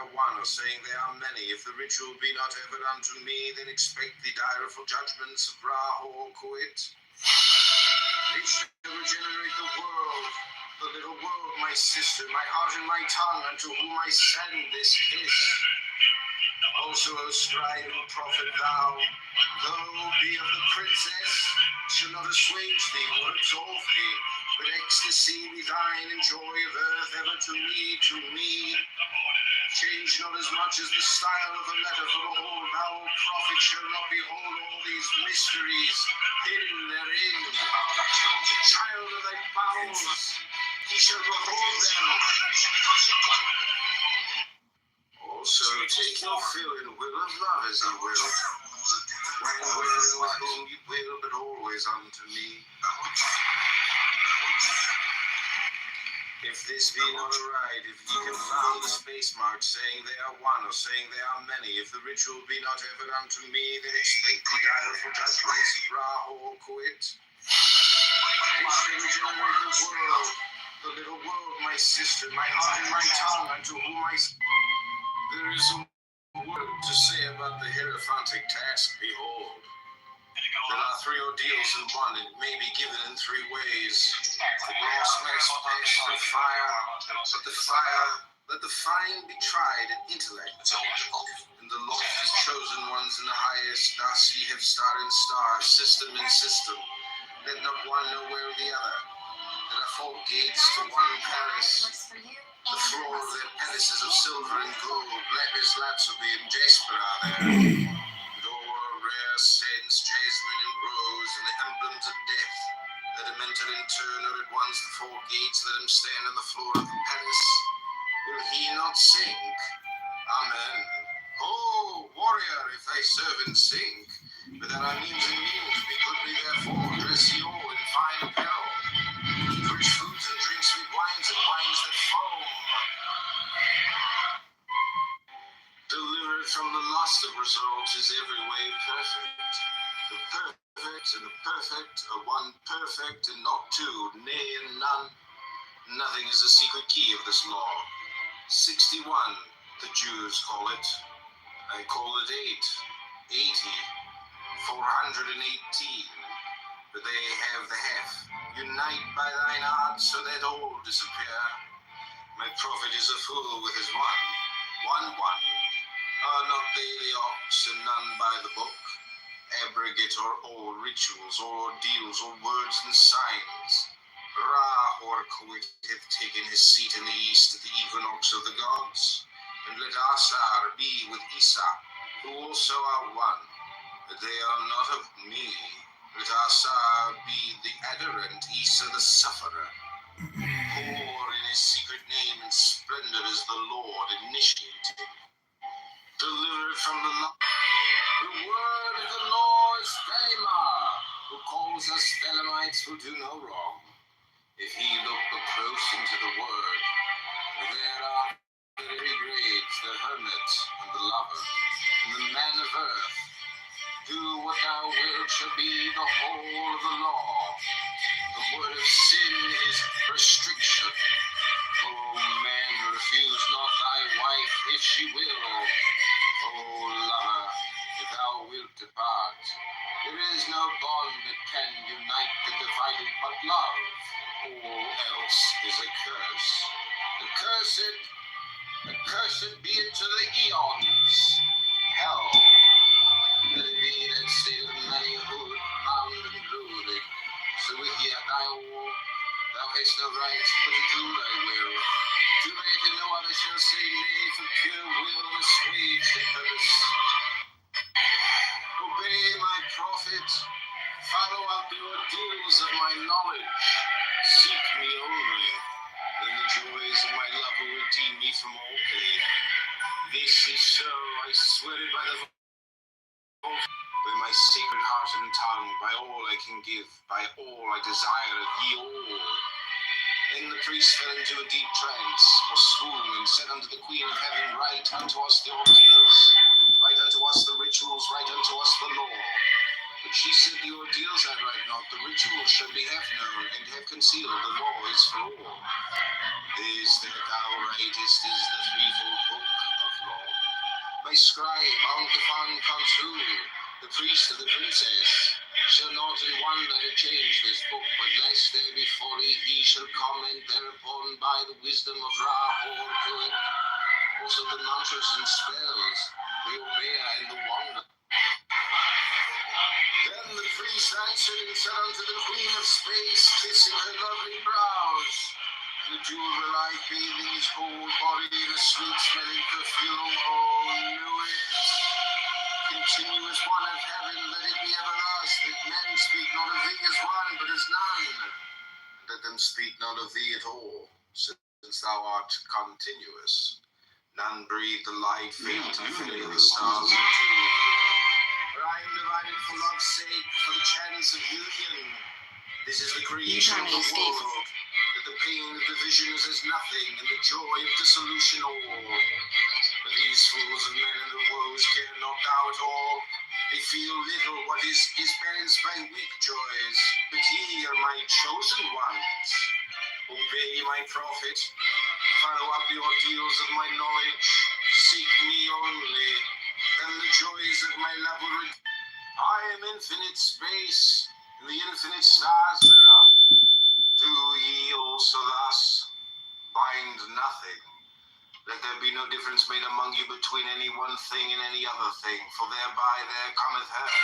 are one, or saying they are many. If the ritual be not ever unto me, then expect the direful judgments of Ra or Coit. It shall regenerate the world, the little world, my sister, my heart and my tongue, unto whom I send this kiss. Also, O scribe and prophet, thou, though be of the princess, shall not assuage thee or absolve thee, but ecstasy be thine, and joy of earth ever to me. Change not as much as the style of the letter, for behold, thou, O prophet, shall not behold all these mysteries hidden therein. The child of thy bowels, he shall behold them. Also take your fill and will of love as ye will, when and with whom ye will, but always unto me. If this be not aright, if ye confound the space marks, saying they are one, or saying they are many, if the ritual be not ever unto me, then expect the direful judgments of Ra or Coit. It shall regenerate the world, the little world, my sister, my heart and my tongue, unto whom there is a word to say about the hierophantic task. Behold, there are three ordeals in one, and it may be given in three ways. The brass must pass through fire, let the fine be tried in intellect, and the lofty chosen ones in the highest. Thus ye have star and star, system and system. Let not one know where the other. There are four gates to one palace. The floor of their palaces of silver and gold, black as lapsody and jasper are there. Door, rare scents, jasmine and rose, and the emblems of death. Let him enter in turn, or at once the four gates. Let him stand on the floor of the palace. Will he not sink? Amen. Oh, warrior, if thy servant sink, but that our means and means be goodly therefore, dress ye all in fine apparel. Rich foods and drink sweet wines, and wines that foam. Delivered from the lust of results is every way perfect. The perfect and the perfect are one perfect and not two, nay and none. Nothing is the secret key of this law. 61, the Jews call it. I call it 8, 80, 418. But they have the half. Unite by thine art, so that all disappear. My prophet is a fool with his one. Are not they the ox, and none by the book? Abrogate or all rituals, or ordeals, or words and signs. Ra or Coit hath taken his seat in the east at the equinox of the gods. And let Asar be with Isa, who also are one. But they are not of me. Let Asar be the adherent, Isa the sufferer. Pour in his secret name and splendor as the Lord initiated. Delivered from the word of the Lord is Thelema, who calls us Thelemites who do no wrong. If he look close into the word, there are three grades, the hermit and the lover, and the man of earth. Do what thou wilt shall be the whole of the law. The word of sin is restriction. O man, refuse not thy wife if she will. O lover, if thou wilt depart. There is no bond that can unite the divided but love. All else is a curse. Accursed be it to the eons. Hell, let it be that state of manihood, bound and brooded. So with yet thy all, thou hast no right but to do thy will. Too late and no other shall say nay, for pure will assuage the curse. Obey my prophet, follow up the ordeals of my knowledge. Seek me only, then the joys of my love will redeem me from all pain. This is so, I swear it by the by my sacred heart and tongue, by all I can give, by all I desire of ye all. Then the priest fell into a deep trance, or swoon, and said unto the Queen of Heaven, write unto us the ordeals, write unto us the rituals, write unto us the law. But she said, the ordeals I write not, the rituals shall be half known, and have concealed, the law is for all. This that thou writest is the threefold book of My scribe, Ankafan Kansu, the priest of the princess, shall not in one letter change this book, but lest there be folly, he shall comment thereupon by the wisdom of Rockford to it. Also the mantras and spells, the obeah and the wonder. Then the priest answered and said unto the queen of space, kissing her lovely brows, the jewel light bathing his whole body in a sweet-smelling perfume. Oh, knew it. Continuous one of heaven, let it be everlasting. Men speak not of thee as one, but as none. Let them speak not of thee at all, since thou art continuous. None breathe the light, fate, and filling the stars in two. For I am divided for love's sake, for the chance of union. This is the creation of the world, that the pain of division is as nothing, and the joy of dissolution all. But these fools of men and the woes care not thou at all. They feel little what is balanced by weak joys. But ye are my chosen ones. Obey my prophet. Follow up the ordeals of my knowledge. Seek me only. Then the joys of my love will I am infinite space, and the infinite stars thereof. Do ye also thus. Bind nothing. Let there be no difference made among you between any one thing and any other thing, for thereby there cometh hurt.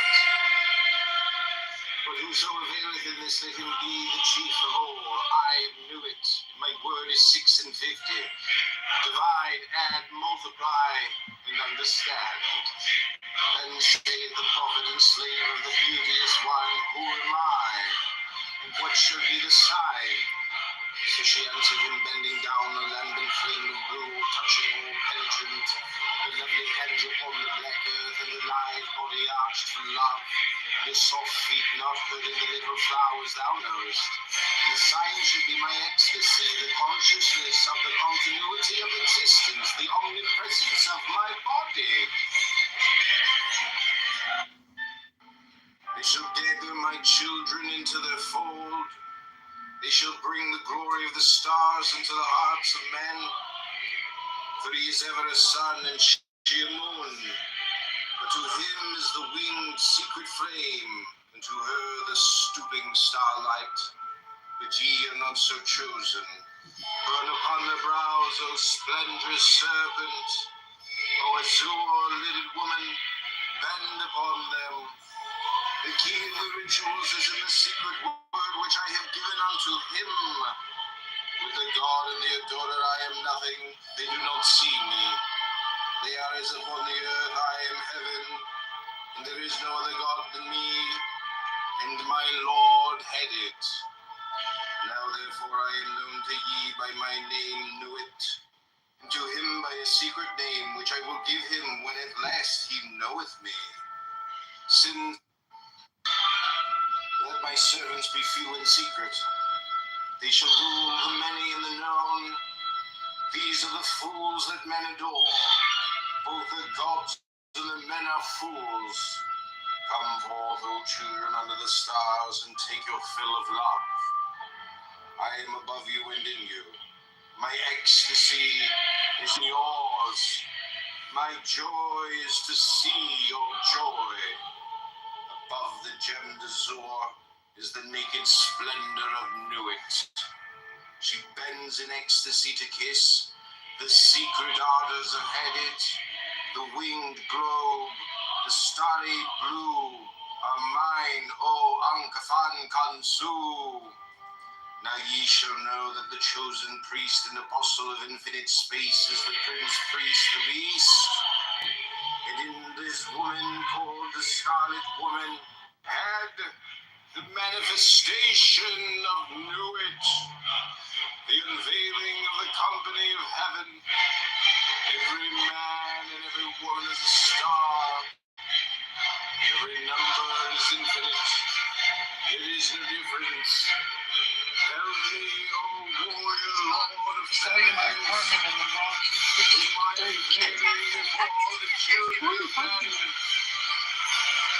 But whoso availeth in this, let him be the chief of all. I knew it. My word is 6 and 50. Divide, add, multiply, and understand. Then saith the prophet and slave of the beauteous one, who am I? And what should be the sign? So she answered him, bending down the lambent flame of blue, touching all penetrant, the lovely hands upon the black earth, and the lithe body arched for love, the soft feet not hurting the little flowers thou knowest. And the sign should be my ecstasy, the consciousness of the continuity of existence, the omnipresence of my body. They shall gather my children into their fold. They shall bring the glory of the stars into the hearts of men. For he is ever a sun and she a moon. But to him is the winged secret flame, and to her the stooping starlight. But ye are not so chosen. Burn upon their brows, O splendrous serpent, O azure-lidded woman, bend upon them. The key of the rituals is in the secret word which I have given unto him. With the God and the adorer I am nothing, they do not see me. They are as upon the earth, I am heaven, and there is no other God than me, and my Lord had it. Now therefore I am known to ye by my name, knew it, and to him by a secret name, which I will give him when at last he knoweth me. Sin. Let my servants be few in secret. They shall rule the many and the known. These are the fools that men adore. Both the gods and the men are fools. Come forth, O children, under the stars, and take your fill of love. I am above you and in you. My ecstasy is yours. My joy is to see your joy. Above the gemmed azure is the naked splendor of Nuit. She bends in ecstasy to kiss. The secret ardors have had it. The winged globe, the starry blue, are mine, O Ankafan Kansu. Now ye shall know that the chosen priest and apostle of infinite space is the prince priest, the beast. And in this woman called the Scarlet Woman had the manifestation of Nuit, the unveiling of the company of heaven. Every man and every woman is a star. Every number is infinite. There is no difference. Help me, O warrior Lord of sacrifice. My unveiling of all the children of men.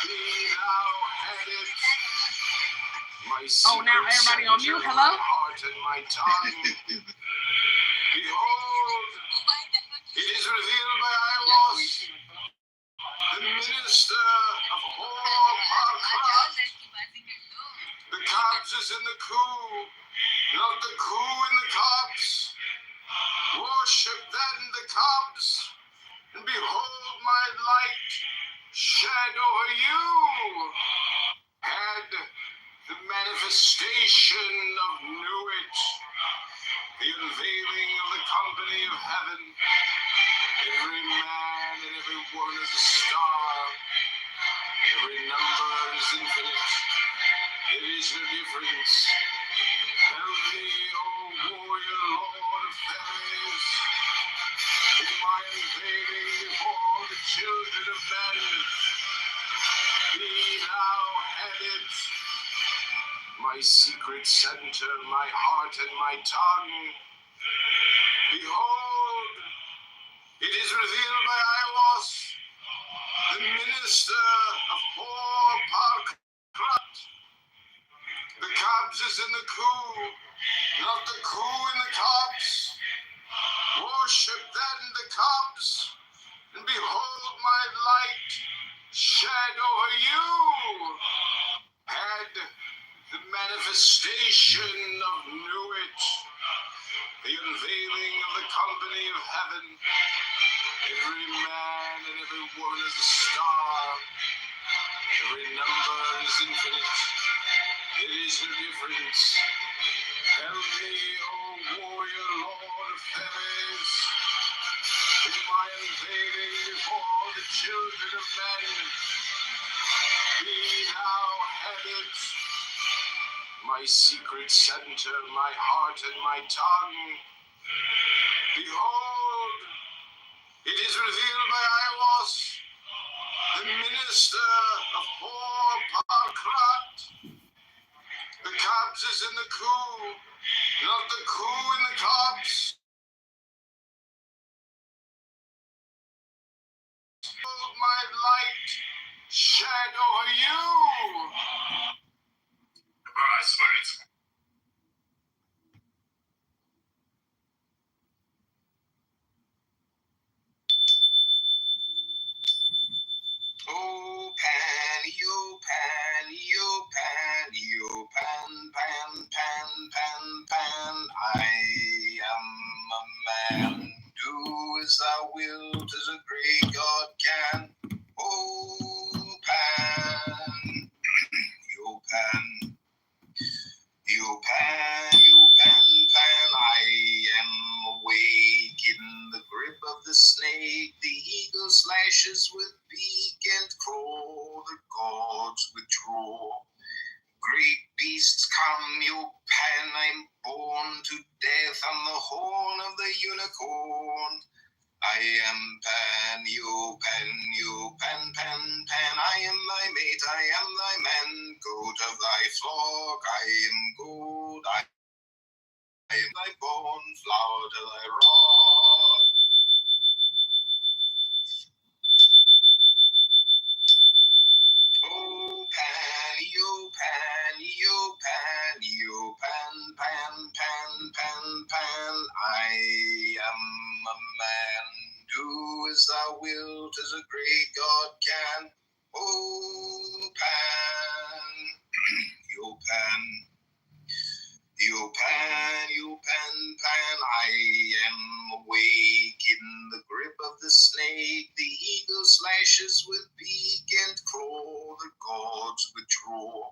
Be thou headed. My now everybody on mute. Hello? Heart and my tongue. Behold, it is revealed by Ios. the coup in the cobs. Worship then the cobs, and behold my light shed over you. Had the manifestation of Newit, the unveiling of the company of heaven. Every man and every woman is a star. Every number is infinite. There is no difference. Help me, O warrior Lord of Fairies, in my unveiling before the children of men. Be thou headed, my secret center, my heart and my tongue. Behold, it is revealed by Iwas, the minister of poor Parkrat. The cobs is in the coup, not the coup in the cobs. Worship then the cobs, and behold my light shed over you. Had the manifestation of Newit, the unveiling of the company of heaven. Every man and every woman is a star. Every number is infinite. There is no difference. Help me, O warrior Lord of Fairies, in my unveiling before the children of men. Be thou headed, my secret center, my heart and my tongue. Behold, it is revealed by Iwas, the minister of poor Parkrat. The cobs is in the coup, not the coup in the cobs. Behold my light shed over you. I swear it's oh, pan, you pan, you pan, you pan, pan, pan, pan, pan. I am a man. Do as thou wilt, as a great God can. Oh, pan, you pan, you pan, you pan, pan. I am awake in the grip of the snake. The eagle slashes with beak and claw. The gods withdraw. Great beasts come, you pan. I'm born to death on the horn of the unicorn. I am Pan, you Pan, you Pan, Pan, Pan. I am thy mate, I am thy man, goat of thy flock. I am gold, I am thy bone, flower to thy rock. Oh, Pan, you Pan, you Pan, you Pan, Pan, Pan, Pan, Pan. I am a man. Do as thou wilt, as a great God can. Oh, Pan, you Pan, you Pan, you Pan, Pan. I am awake in the grip of the snake. The eagle slashes with beak and claw. The gods withdraw.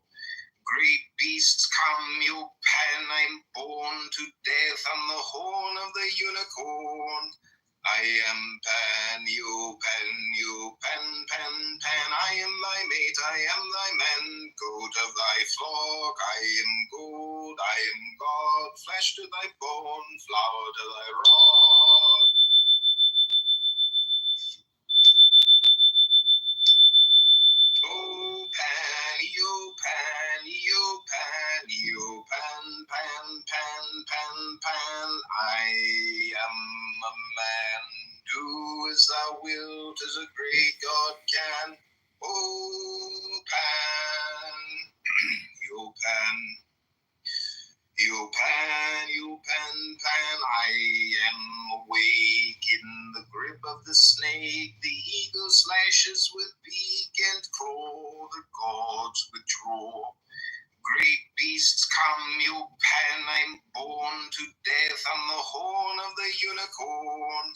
Great beasts come, you Pan. I'm born to death on the horn of the unicorn. I am Pan, you Pan, you Pan, Pan, Pan. I am thy mate, I am thy man, goat of thy flock. I am gold, I am God, flesh to thy bone, flower to thy rock. Oh, Pan, you Pan, you Pan, you Pan, Pan, Pan, Pan, Pan. I am a man. Do as thou wilt, as a great God can. Oh, Pan, you Pan, you Pan, you Pan, Pan. I am awake in the grip of the snake. The eagle slashes with beak and claw. The gods withdraw. Great beasts come, you pan, I'm born to death on the horn of the unicorn.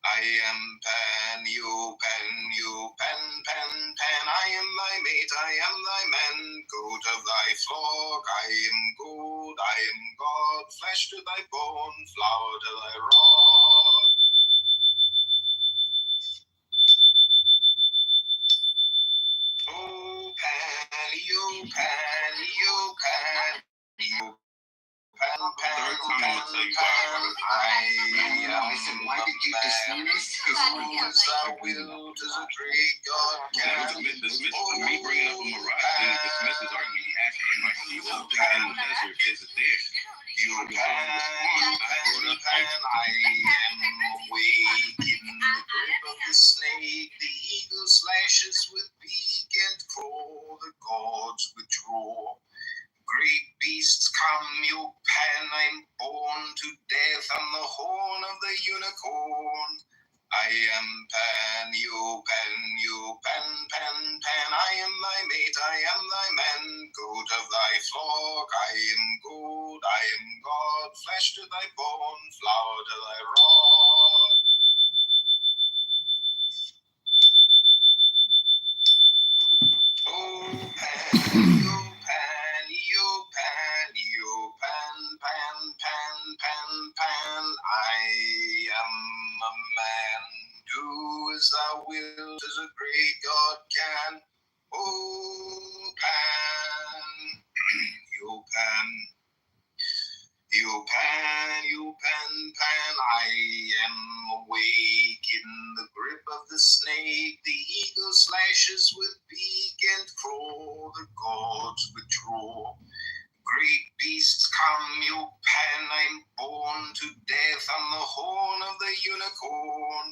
I am Pan, you Pan, you Pan, Pan, Pan. I am thy mate, I am thy man, goat of thy flock. I am good, I am God, flesh to thy bone, flower to thy rod. Oh, Pan, you Pan, you Pan, you Pan, Pan, Pan, Pan. Listen, why did you dismiss us? As thou wilt, as a great God can. Me bringing up a mirage, then it dismisses argument. He asked me if I see something in the desert. Is it there? You Pan, I am awake in the grip of the snake. The eagle slashes with beak and claw. The gods withdraw. Great beasts come, you Pan, I'm born to death on the horn of the unicorn. I am Pan, you Pan, you Pan, Pan, Pan. I am thy mate, I am thy man, goat of thy flock. I am good, I am God, flesh to thy bone, flower to thy rod. Oh, Pan, you Pan, you Pan, you Pan, Pan, Pan, Pan, Pan. I am a man. Do as thou wilt, as a great God can. Oh, Pan, you Pan. You Pan, you Pan, Pan, I am awake in the grip of the snake. The eagle slashes with beak and claw. The gods withdraw. Great beasts come, you Pan, I'm born to death on the horn of the unicorn.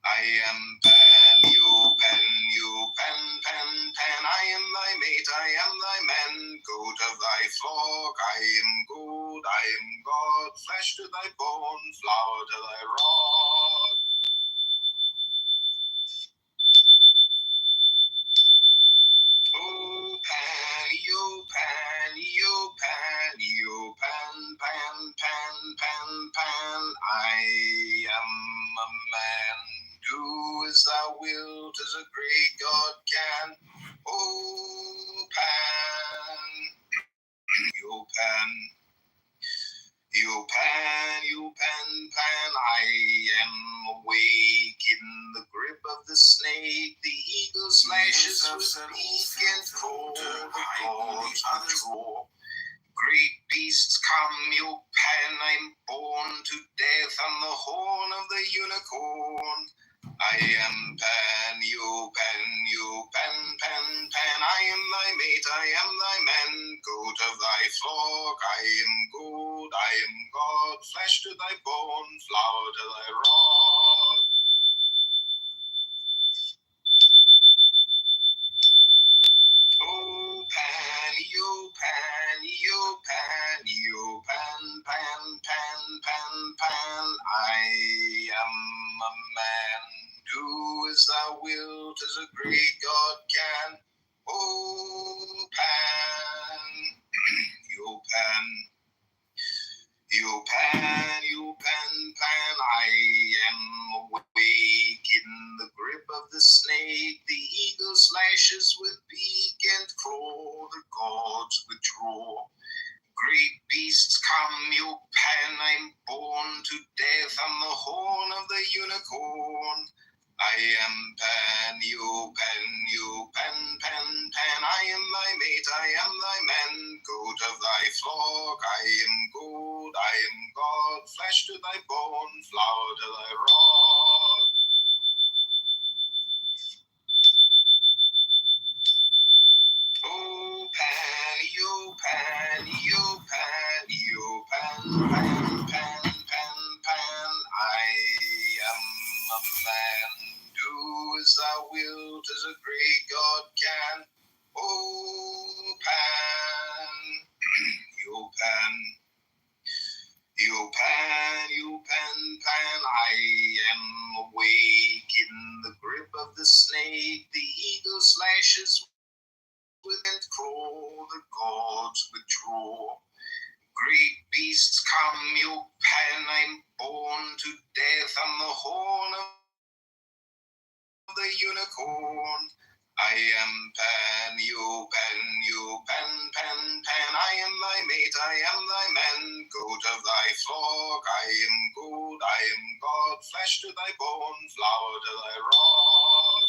I am Pan, you Pan, you Pan, Pan, Pan. I am thy mate, I am thy man, goat of thy flock. I am good, I am God, flesh to thy bone, flower to thy rod. Oh, Pan, you Pan, you Pan, you Pan, Pan, Pan, Pan, Pan. I am a man. Do as thou wilt, as a great God can. Oh, Pan, you Pan. You Pan, you Pan, Pan, I am awake in the grip of the snake. The eagle slashes with beak and claw. The gods withdraw. Great beasts come, you Pan, I'm born to death on the horn of the unicorn. I am Pan, you Pan, you Pan, Pan, Pan. I am thy mate, I am thy man, goat of thy flock. I am good, I am God, flesh to thy bone, flower to thy rod. Oh, Pan, you Pan, you Pan, you Pan, Pan, Pan, Pan, Pan. I am a man. Do as thou wilt, as a great God can. Oh, Pan, you Pan. You Pan, you Pan, Pan, I am awake in the grip of the snake. The eagle slashes with beak and claw. The gods withdraw. Great beasts come, you Pan, I'm born to death on the horn of the unicorn. I am Pan, you Pan, you Pan, Pan, Pan. I am thy mate, I am thy man, goat of thy flock. I am good, I am God, flesh to thy bone, flower to thy rod. Oh, Pan, you Pan, you Pan, you Pan, Pan, Pan, Pan, Pan. I am a man. Do as thou wilt, as a great God can. Oh, Pan, you Pan. You Pan, you Pan, Pan, I am awake in the grip of the snake. The eagle slashes with and crawl, the gods withdraw. Great beasts come, you pan, I'm born to death on the horn of the unicorn. I am Pan, you Pan, you Pan, Pan, Pan. I am thy mate, I am thy man, goat of thy flock. I am good, I am God, flesh to thy bone, flower to thy rod.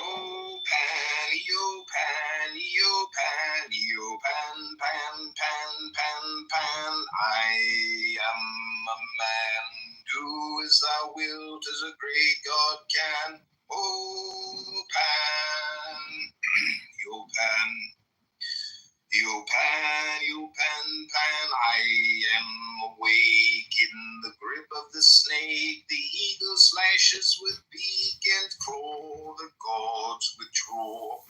Oh, Pan, you Pan, you Pan, you Pan, Pan, Pan, Pan, Pan. I am a man. Do as thou wilt, as a great God can. Oh, Pan, you Pan. You Pan, you Pan, Pan, I am awake in the grip of the snake. The eagle slashes with beak and claw, the gods withdraw.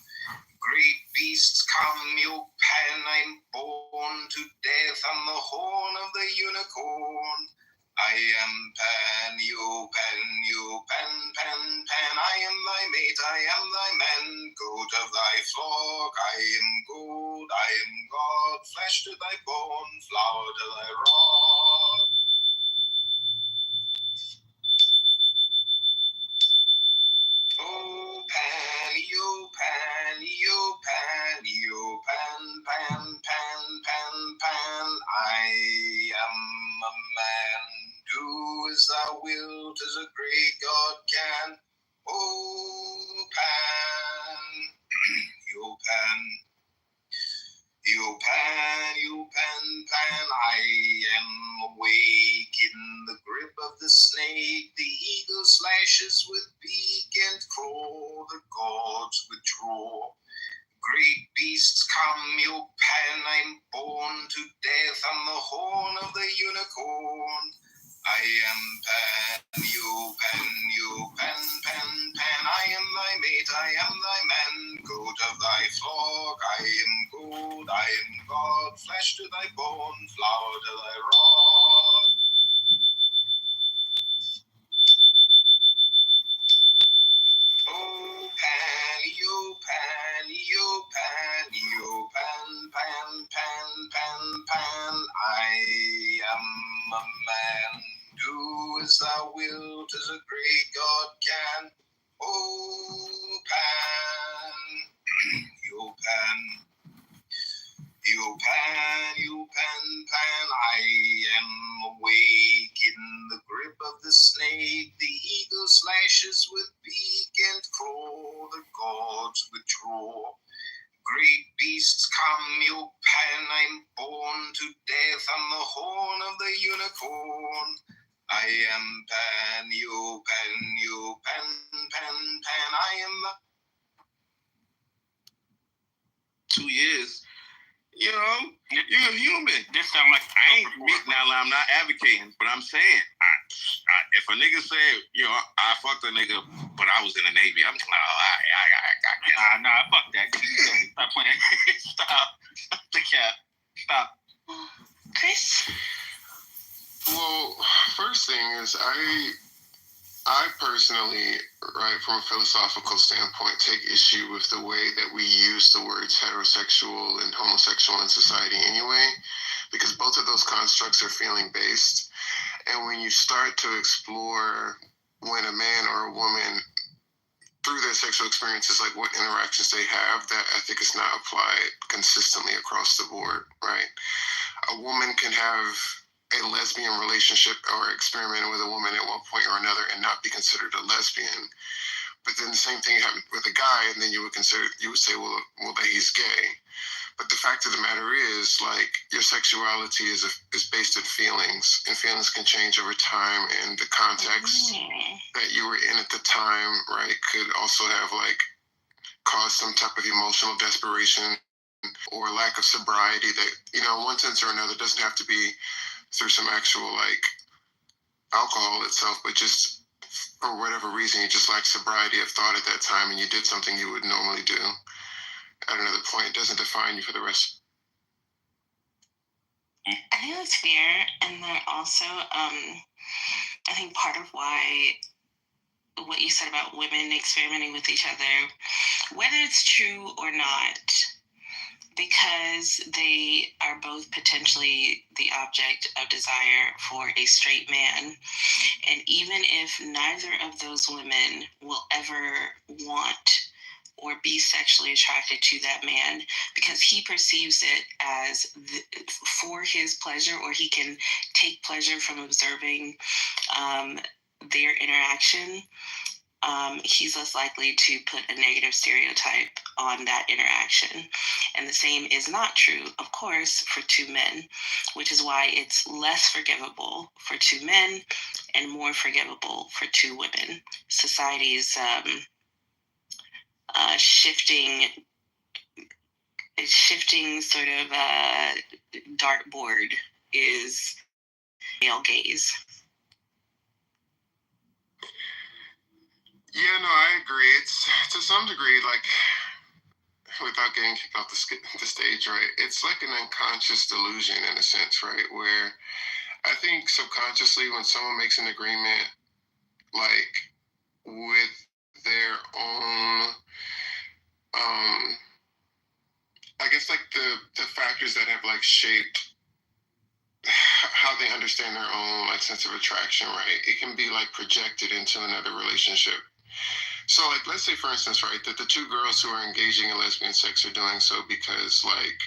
Great beasts come, you Pan, I'm born to death on the horn of the unicorn. I am Pan, you Pan, you Pan, Pan, Pan. I am thy mate, I am thy man, goat of thy flock. I am good, I am God, flesh to thy bone, flower to thy rod. Oh, Pan, you Pan, you Pan, you Pan, Pan, Pan, Pan, Pan. I am a man. Do as thou wilt, as a great God can. Oh, Pan, you Pan. You Pan, you Pan, Pan, I am awake in the grip of the snake. The eagle slashes with beak and claw, the gods withdraw. Great beasts come, you Pan, I'm born to death on the horn of the unicorn. I am Pan, you Pan, you Pan, Pan, Pan. I am thy mate, I am thy man, goat of thy flock. I am good, I am God, flesh to thy bone, flower to thy rod. Oh, Pan, you Pan, you Pan, you Pan, Pan, Pan, Pan, Pan. I am a man. Do as thou wilt, as a great God can. Oh, Pan, you Pan. You Pan, you Pan, Pan, I am awake in the grip of the snake. The eagle slashes with beak and claw, the gods withdraw. Great beasts come, you Pan, I'm born to death on the horn of the unicorn. I am Pan, you Pan, you Pan, Pan, Pan, I am the 2 years. You know, you're a human. This sound like I ain't now. I'm not advocating, but I'm saying, if a nigga said, I fucked a nigga, but I was in the Navy, I'm like, oh, nah, fuck that. Stop playing. Stop. The cat. Stop. Chris? Well, first thing is I personally, right, from a philosophical standpoint, take issue with the way that we use the words heterosexual and homosexual in society anyway, because both of those constructs are feeling based. And when you start to explore when a man or a woman, through their sexual experiences, like what interactions they have, that ethic is not applied consistently across the board, right? A woman can have a lesbian relationship or experiment with a woman at one point or another and not be considered a lesbian. But then the same thing happened with a guy, and then you would say, well, that he's gay. But the fact of the matter is, like, your sexuality is based in feelings, and feelings can change over time, and the context that you were in at the time, right, could also have, like, caused some type of emotional desperation or lack of sobriety that, in one sense or another, doesn't have to be through some actual, like, alcohol itself, but just for whatever reason, you just lacked sobriety of thought at that time, and you did something you would normally do at another point. It doesn't define you for the rest. I think that's fair, and then also, I think part of why what you said about women experimenting with each other, whether it's true or not, because they are both potentially the object of desire for a straight man, and even if neither of those women will ever want or be sexually attracted to that man because he perceives it as for his pleasure, or he can take pleasure from observing their interaction, he's less likely to put a negative stereotype on that interaction. And the same is not true, of course, for two men, which is why it's less forgivable for two men and more forgivable for two women. Society's shifting sort of dartboard is male gaze. Yeah, no, I agree. It's to some degree, like, without getting kicked off the stage, right? It's like an unconscious delusion in a sense, right? Where I think subconsciously when someone makes an agreement, like, with their own, I guess, like, the factors that have, like, shaped how they understand their own, like, sense of attraction, right? It can be, like, projected into another relationship. So, like, let's say, for instance, right, that the two girls who are engaging in lesbian sex are doing so because, like,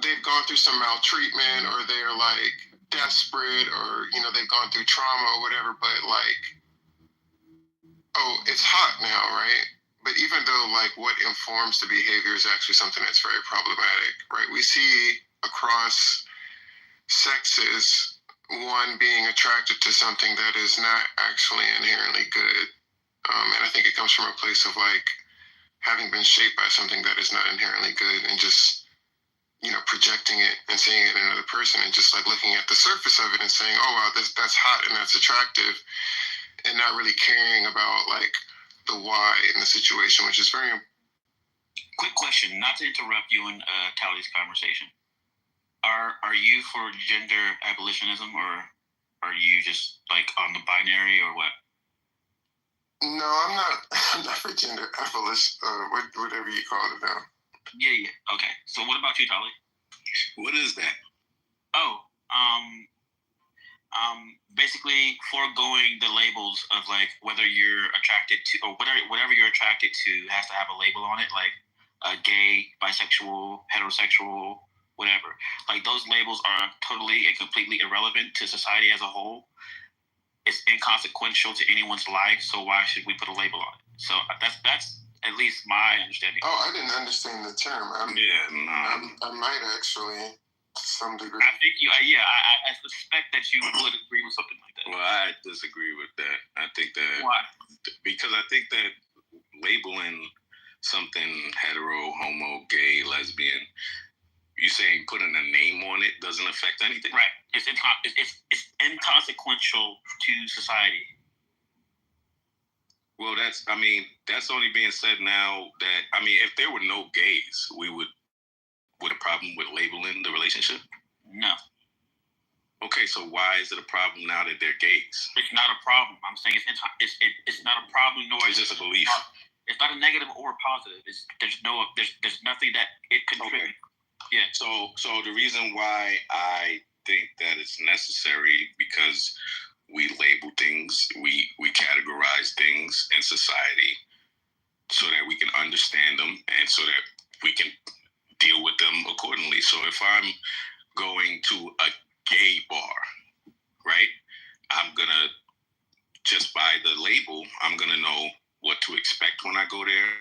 they've gone through some maltreatment, or they're, like, desperate, or, you know, they've gone through trauma or whatever, but, like, oh, it's hot now, right? But even though, like, what informs the behavior is actually something that's very problematic, right? We see across sexes one being attracted to something that is not actually inherently good. And I think it comes from a place of, like, having been shaped by something that is not inherently good, and just, you know, projecting it and seeing it in another person, and just, like, looking at the surface of it and saying, oh, wow, that's hot and that's attractive, and not really caring about, like, the why in the situation, which is very. Quick question, not to interrupt you and Tally's conversation. Are you for gender abolitionism, or are you just, like, on the binary, or what? No, I'm not. I'm not for gender abolition, whatever you call it now. Yeah. Okay. So what about you, Tali? What is that? Oh, basically foregoing the labels of, like, whether you're attracted to, or whatever you're attracted to has to have a label on it, like gay, bisexual, heterosexual, whatever. Like, those labels are totally and completely irrelevant to society as a whole. It's inconsequential to anyone's life, so why should we put a label on it? So that's at least my understanding. Oh, I didn't understand the term. I might actually, to some degree. I think I suspect that you would agree with something like that. Well, I disagree with that. I think that. Why? Because I think that labeling something hetero, homo, gay, lesbian, you saying putting a name on it doesn't affect anything. Right. It's inconsequential to society. Well, that's only being said now that, if there were no gays, we would a problem with labeling the relationship? No. Okay, so why is it a problem now that they're gays? It's not a problem. I'm saying it's not a problem, nor it's just a belief. It's not a negative or a positive. There's nothing that it contributes. Okay. Yeah. So the reason why I think that it's necessary, because we label things, we categorize things in society so that we can understand them, and so that we can deal with them accordingly. So if I'm going to a gay bar, right, I'm gonna, just by the label, I'm gonna know what to expect when I go there,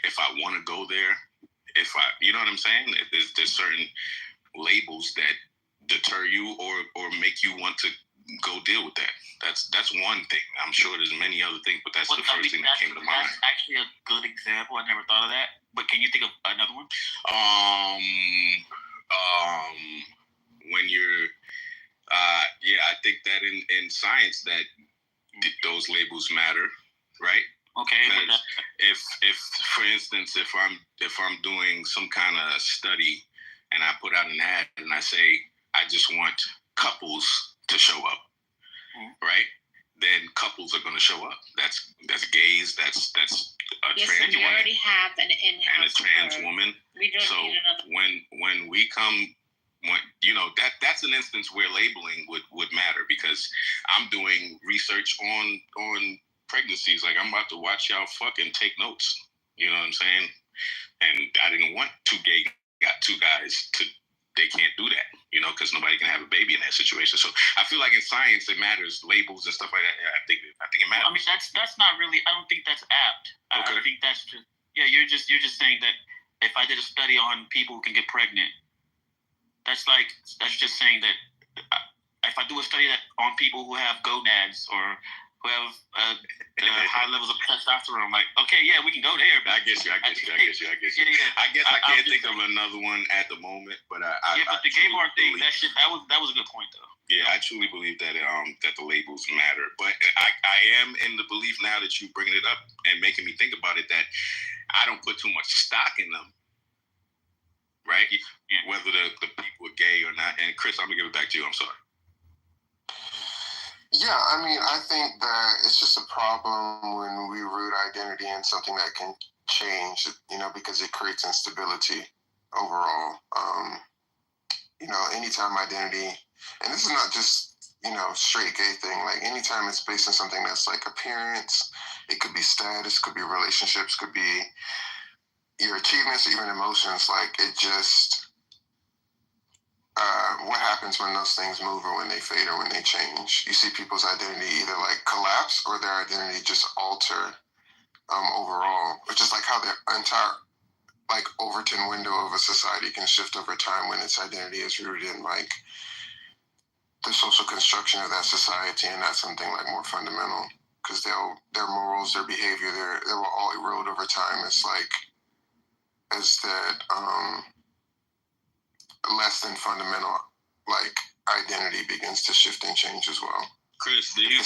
if I want to go there, you know what I'm saying? There's certain labels that deter you or make you want to go deal with that. That's one thing. I'm sure there's many other things, but that's the first thing that came to mind. That's actually a good example. I never thought of that. But can you think of another one? When you're, I think that in science that those labels matter, right? Okay. If for instance, if I'm doing some kind of study and I put out an ad and I say I just want couples to show up, right? then couples are going to show up. That's gays. That's a trans we woman already have an in-house and a trans card. woman. We don't So need another. when we come, that's an instance where labeling would matter, because I'm doing research on pregnancies. Like, I'm about to watch y'all fucking take notes. You know what I'm saying? And I didn't want two guys to. They can't do that, because nobody can have a baby in that situation. So I feel like in science it matters, labels and stuff like that. Yeah, I think it matters. I mean, that's not really. I don't think that's apt. Okay. I think that's just. Yeah, you're just saying that if I did a study on people who can get pregnant, that's just saying that if I do a study on people who have gonads or who have high levels of testosterone, I'm like, okay, yeah, we can go there. I get you. Yeah. I guess I can't think of another one at the moment, but but the gay bar thing, that was a good point though. Yeah, I truly believe that that the labels matter. But I am in the belief now that you bringing it up and making me think about it, that I don't put too much stock in them, right? Yeah. Whether the people are gay or not. And Chris, I'm gonna give it back to you. I'm sorry. Yeah, I mean, I think that it's just a problem when we root identity in something that can change, because it creates instability overall. Anytime identity, and this is not just, straight gay thing, like anytime it's based on something that's like appearance, it could be status, could be relationships, could be your achievements, even emotions, like it just, what happens when those things move or when they fade or when they change? You see people's identity either like collapse or their identity just alter overall, which is like how their entire like Overton window of a society can shift over time when its identity is rooted in like the social construction of that society, and that's something like more fundamental, because their morals, their behavior, they will all erode over time. It's like as that less than fundamental like identity begins to shift and change as well. Chris, do you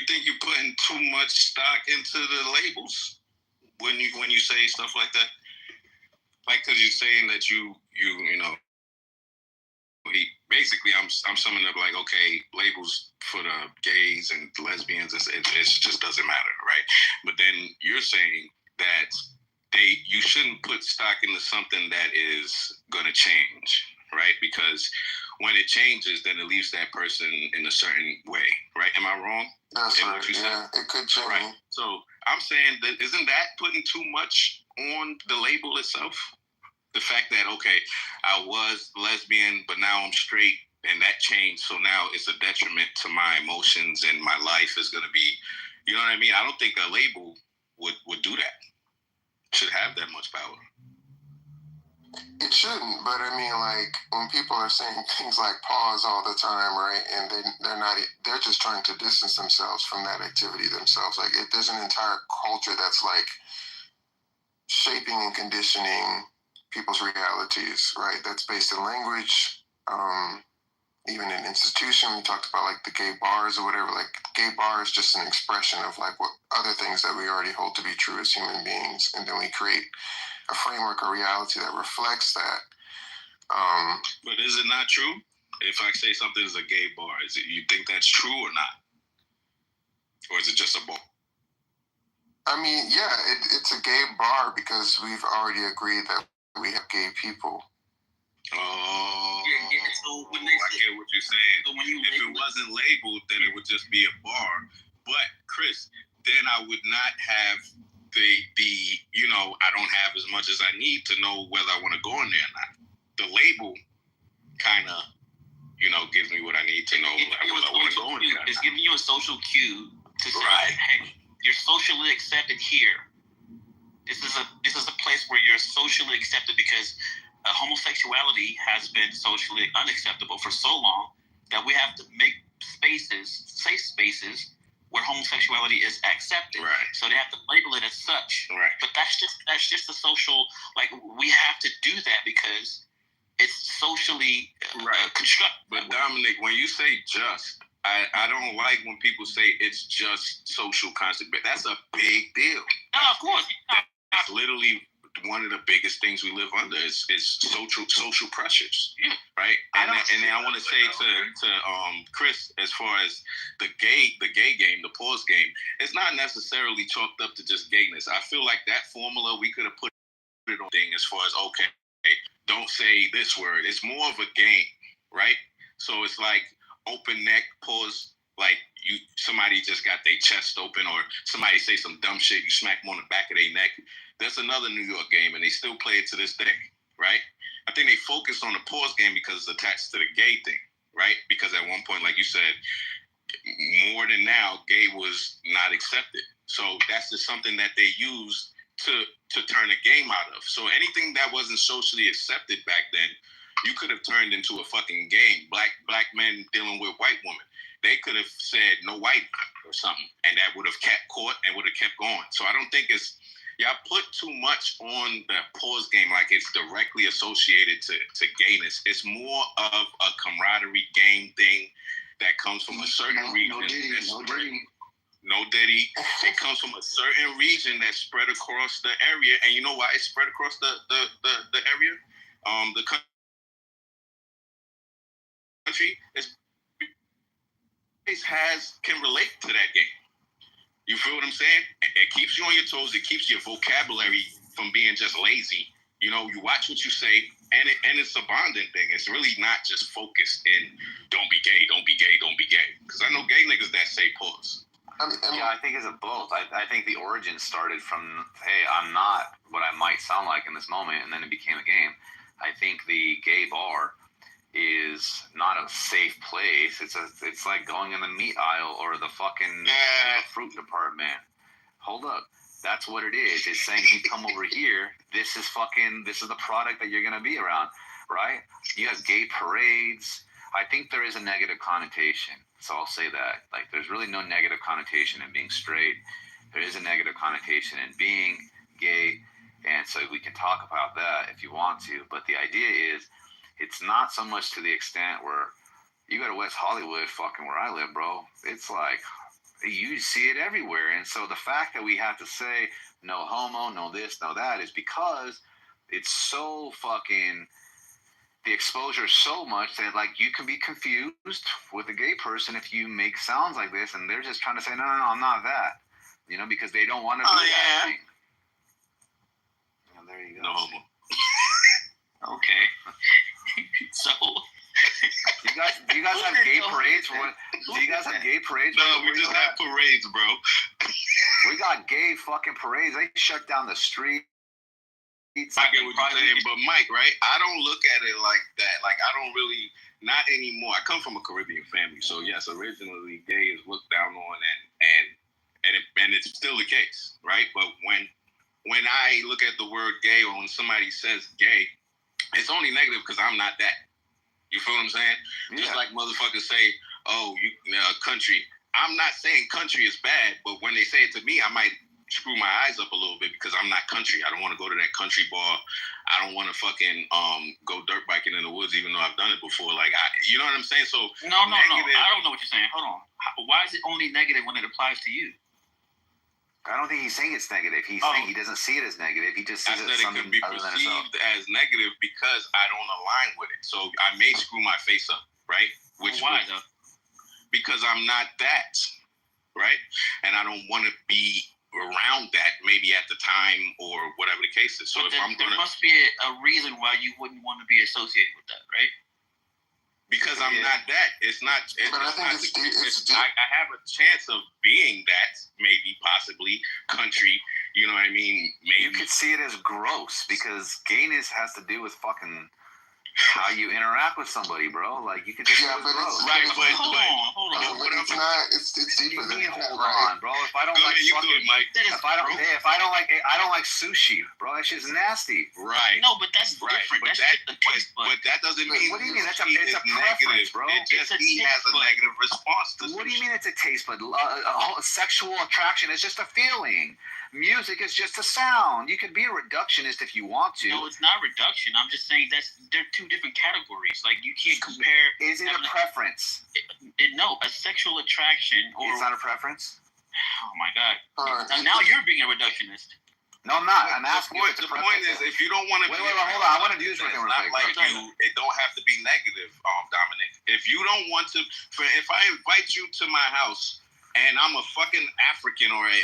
think you're putting too much stock into the labels when you say stuff like that? Like, because you're saying that basically I'm summing up like, okay, labels for the gays and lesbians, it just doesn't matter, right? But then you're saying that you shouldn't put stock into something that is going to change, right? Because when it changes, then it leaves that person in a certain way, right? Am I wrong? That's right. Yeah, it could change. Right. So I'm saying that isn't that putting too much on the label itself? The fact that, okay, I was lesbian, but now I'm straight, and that changed, so now it's a detriment to my emotions, and my life is going to be, you know what I mean? I don't think a label would do that. Should have that much power. It shouldn't, but I mean, like, when people are saying things like pause all the time, right, and they're just trying to distance themselves from that activity themselves. Like, there's an entire culture that's, like, shaping and conditioning people's realities, right? That's based in language, even in institution. We talked about like the gay bars or whatever. Like gay bar is just an expression of like what other things that we already hold to be true as human beings, and then we create a framework or reality that reflects that. But is it not true? If I say something is a gay bar, you think that's true or not? Or is it just a bar? I mean, yeah, it's a gay bar because we've already agreed that we have gay people. Oh, yeah. So when I get what you're saying. So when if it wasn't labeled, then it would just be a bar. But Chris, then I would not have the I don't have as much as I need to know whether I want to go in there or not. The label kind of gives me what I need to know whether I want to go in there. It's giving you a social cue to say, right, hey, you're socially accepted here. This is a place where you're socially accepted, because homosexuality has been socially unacceptable for so long that we have to make safe spaces where homosexuality is accepted. Right. So they have to label it as such. Right. But that's just a social, like, we have to do that because it's socially constructed. But Dominic, when you say just, I don't like when people say it's just social construct. That's a big deal. No, of course. That's literally one of the biggest things we live under is social pressures. Yeah. Right. And I want to say to Chris, as far as the gay game, the pause game, it's not necessarily chalked up to just gayness. I feel like that formula we could have put it on thing as far as, okay, don't say this word. It's more of a game, right? So it's like open neck, pause. Like somebody just got their chest open, or somebody say some dumb shit, you smack them on the back of their neck. That's another New York game, and they still play it to this day, right? I think they focus on the pause game because it's attached to the gay thing, right? Because at one point, like you said, more than now, gay was not accepted. So that's just something that they used to turn a game out of. So anything that wasn't socially accepted back then, you could have turned into a fucking game. Black men dealing with white women. They could have said no white or something, and that would have kept court and would have kept going. So I don't think y'all put too much on the pause game like it's directly associated to gayness. It's more of a camaraderie game thing that comes from a certain region. No Diddy. It comes from a certain region that's spread across the area, and you know why it's spread across the area? The country can relate to that game. You feel what I'm saying? It keeps you on your toes. It keeps your vocabulary from being just lazy. You know, you watch what you say, and it's a bonding thing. It's really not just focused in don't be gay, don't be gay, don't be gay. Because I know gay niggas that say pause. Yeah, I think it's a both. I think the origin started from, hey, I'm not what I might sound like in this moment, and then it became a game. I think the gay bar is not a safe place. It's like going in the meat aisle or the fucking fruit department. Hold up. That's what it is. It's saying you come over here, this is the product that you're gonna be around, right? You have gay parades. I think there is a negative connotation. So I'll say that. Like, there's really no negative connotation in being straight. There is a negative connotation in being gay. And so we can talk about that if you want to. But the idea is, it's not so much to the extent where you go to West Hollywood, fucking where I live, bro. It's like, you see it everywhere. And so the fact that we have to say no homo, no this, no that is because it's so fucking, the exposure is so much that, like, you can be confused with a gay person if you make sounds like this, and they're just trying to say, no, I'm not that, you know, because they don't want to do that thing. Well, there you go. No homo. Okay. So, do you guys have gay parades? Do you guys have gay parades? No, we just have parades, bro. We got gay fucking parades. They shut down the street. I get what you're saying, but Mike, right? I don't look at it like that. Like, I don't really, not anymore. I come from a Caribbean family, so yes, originally gay is looked down on, and it's still the case, right? But when I look at the word gay, or when somebody says gay, it's only negative because I'm not that. You feel what I'm saying? Yeah. Just like motherfuckers say, oh, country. I'm not saying country is bad, but when they say it to me, I might screw my eyes up a little bit because I'm not country. I don't want to go to that country bar. I don't want to fucking go dirt biking in the woods, even though I've done it before. Like, you know what I'm saying? So no. I don't know what you're saying. Hold on. Why is it only negative when it applies to you? I don't think he's saying it's negative. He's saying he doesn't see it as negative. He just sees it as something it could be other than itself. perceived as negative because I don't align with it. So I may screw my face up, right? Why though? Because I'm not that, right? And I don't want to be around that maybe at the time or whatever the case is. So but there must be a reason why you wouldn't want to be associated with that, right? Because I'm not that. It's not. I have a chance of being that, maybe, possibly, country. You know what I mean? Maybe. You could see it as gross because gayness has to do with fucking how you interact with somebody, bro. Like, you could just say it's gross. Right, but hold on. It's deeper than that. Hold on, bro. If I don't like fucking, if I don't like sushi, bro, that shit's nasty. Right. No, but that's different. But that doesn't mean. What do you mean? It's a negative, preference, bro. He has a negative response to. What do you mean it's a taste bud? Sexual attraction is just a feeling. Music is just a sound. You could be a reductionist if you want to. No, it's not reduction. I'm just saying they're two different categories. Like, you can't compare. Is it a preference? No, a sexual attraction. It's not a preference? Oh my God. Now you're being a reductionist. No, I'm not. I'm asking. The point is, if you don't want to... Wait, hold on. I want to do this real quick. Not like you, it don't have to be negative, Dominic. If you don't want to... If I invite you to my house and I'm a fucking African or a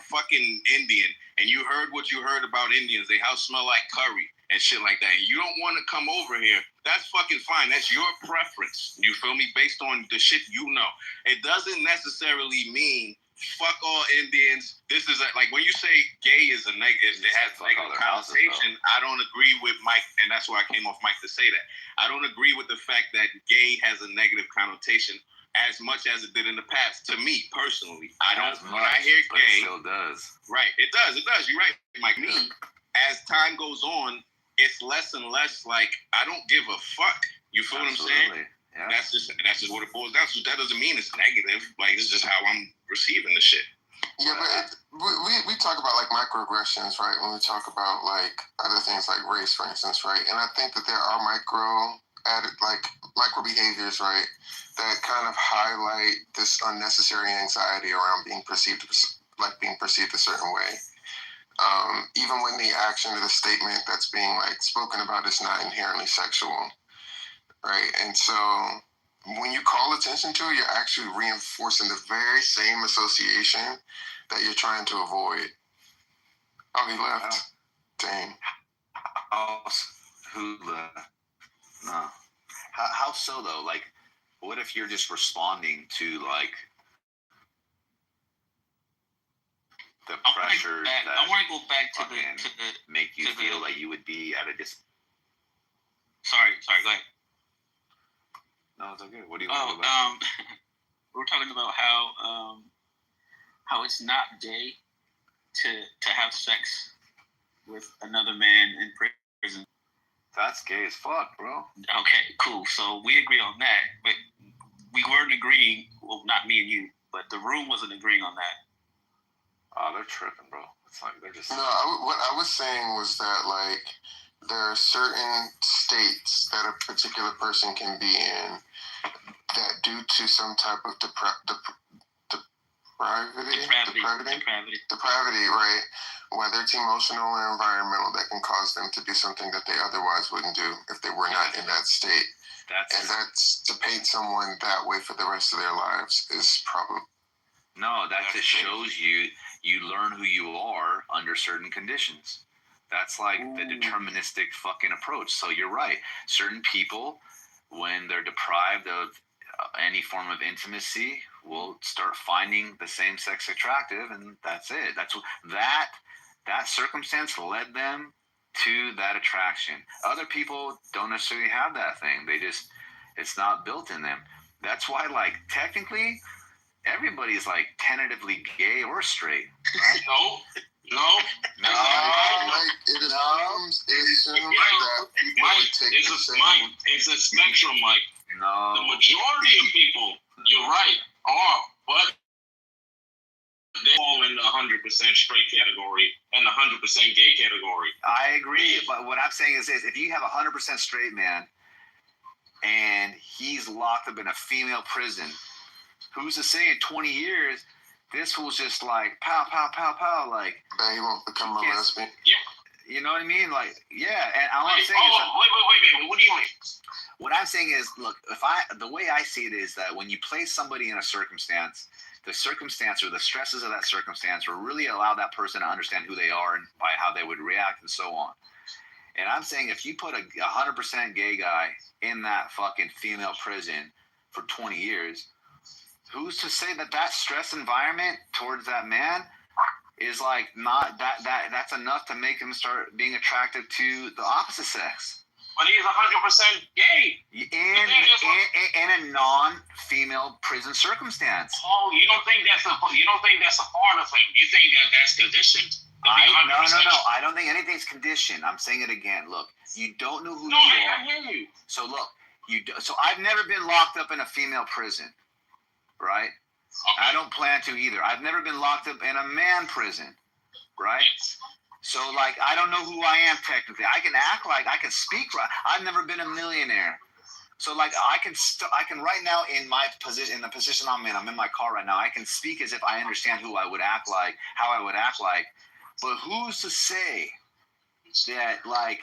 fucking Indian, and you heard what you heard about Indians, they house smell like curry and shit like that, and you don't want to come over here, that's fucking fine. That's your preference. You feel me? Based on the shit you know. It doesn't necessarily mean fuck all Indians. This is like when you say gay is a negative, it has negative connotation. I don't agree with Mike, and that's why I came off Mike to say that. I don't agree with the fact that gay has a negative connotation as much as it did in the past. To me personally, I don't. When I hear gay, it still does. Right? It does. You're right, Mike. Me, as time goes on, it's less and less like I don't give a fuck. You feel what I'm saying? Yeah. That's just what it boils down to. That doesn't mean it's negative. Like, it's just how I'm receiving the shit. Yeah, but we talk about like microaggressions, right? When we talk about like other things like race, for instance, right? And I think that there are micro behaviors, right, that kind of highlight this unnecessary anxiety around being perceived a certain way. Even when the action or the statement that's being like spoken about is not inherently sexual. Right, and so when you call attention to it, you're actually reinforcing the very same association that you're trying to avoid. Oh, he left. Dang. Who left? No. How so though? Like, what if you're just responding to like the pressure that I want to go back to the make you feel like you would be at a Sorry, go ahead. No, it's okay. What do you want to go back to? We're talking about how it's not gay to have sex with another man in prison. That's gay as fuck, bro. Okay, cool. So we agree on that, but we weren't agreeing. Well, not me and you, but the room wasn't agreeing on that. Oh, they're tripping, bro. It's like they're just... No, what I was saying was that like there are certain states that a particular person can be in that due to some type of depravity, right? Whether it's emotional or environmental, that can cause them to do something that they otherwise wouldn't do if they were not in that state. That's to paint someone that way for the rest of their lives is probably... No, that just shows you learn who you are under certain conditions. That's like the deterministic fucking approach. So you're right. Certain people, when they're deprived of any form of intimacy, will start finding the same sex attractive, and that's it. That circumstance led them to that attraction. Other people don't necessarily have that thing. It's not built in them. That's why, like, technically, everybody's like tentatively gay or straight. Right? No. Like, it assumes that people would take the same... It's a spectrum, Mike. No. The majority of people, you're right, are, but they fall in the 100% straight category and the 100% gay category. I agree, but what I'm saying is this: if you have a 100% straight man and he's locked up in a female prison, who's to say in 20 years this fool's just like pow, pow, pow, pow, like that he won't become a lesbian? Yeah. You know what I mean? Like, yeah. And all I'm saying wait. What do you mean? What I'm saying is, look, the way I see it is that when you place somebody in a circumstance, the circumstance or the stresses of that circumstance will really allow that person to understand who they are and by how they would react and so on. And I'm saying if you put a 100% gay guy in that fucking female prison for 20 years, who's to say that stress environment towards that man is like not that's enough to make him start being attracted to the opposite sex? But he's 100% gay. In a non-female prison circumstance. Oh, you don't think that's a part of thing? You think that's conditioned? No. I don't think anything's conditioned. I'm saying it again. Look, you don't know who you are. I hear you. So look, so I've never been locked up in a female prison, right? Okay. I don't plan to either. I've never been locked up in a man prison, right? Yes. So, like, I don't know who I am technically. I can act like I can speak right. I've never been a millionaire. So like I can right now in my position, in the position I'm in my car right now, I can speak as if I understand who I would act like, how I would act like. But who's to say that like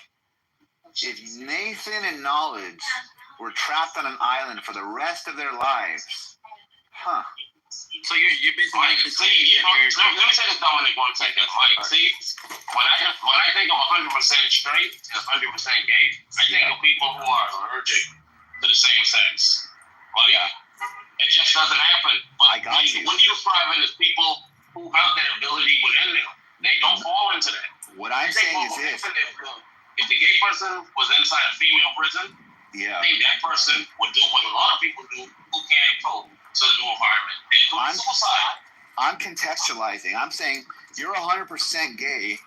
if Nathan and Knowledge were trapped on an island for the rest of their lives, huh? So you're basically let me say this, Dominic, 1 second. Like, see, when I think of 100% straight and 100% gay, I think of people who are allergic to the same sex. Like, it just doesn't happen. But I got you. When you describe it as people who have that ability within them, they don't fall into that. What I'm saying is this. If the gay person was inside a female prison, I think that person would do what a lot of people do who can't cope to the new environment. They commit suicide. I'm contextualizing. I'm saying you're 100% gay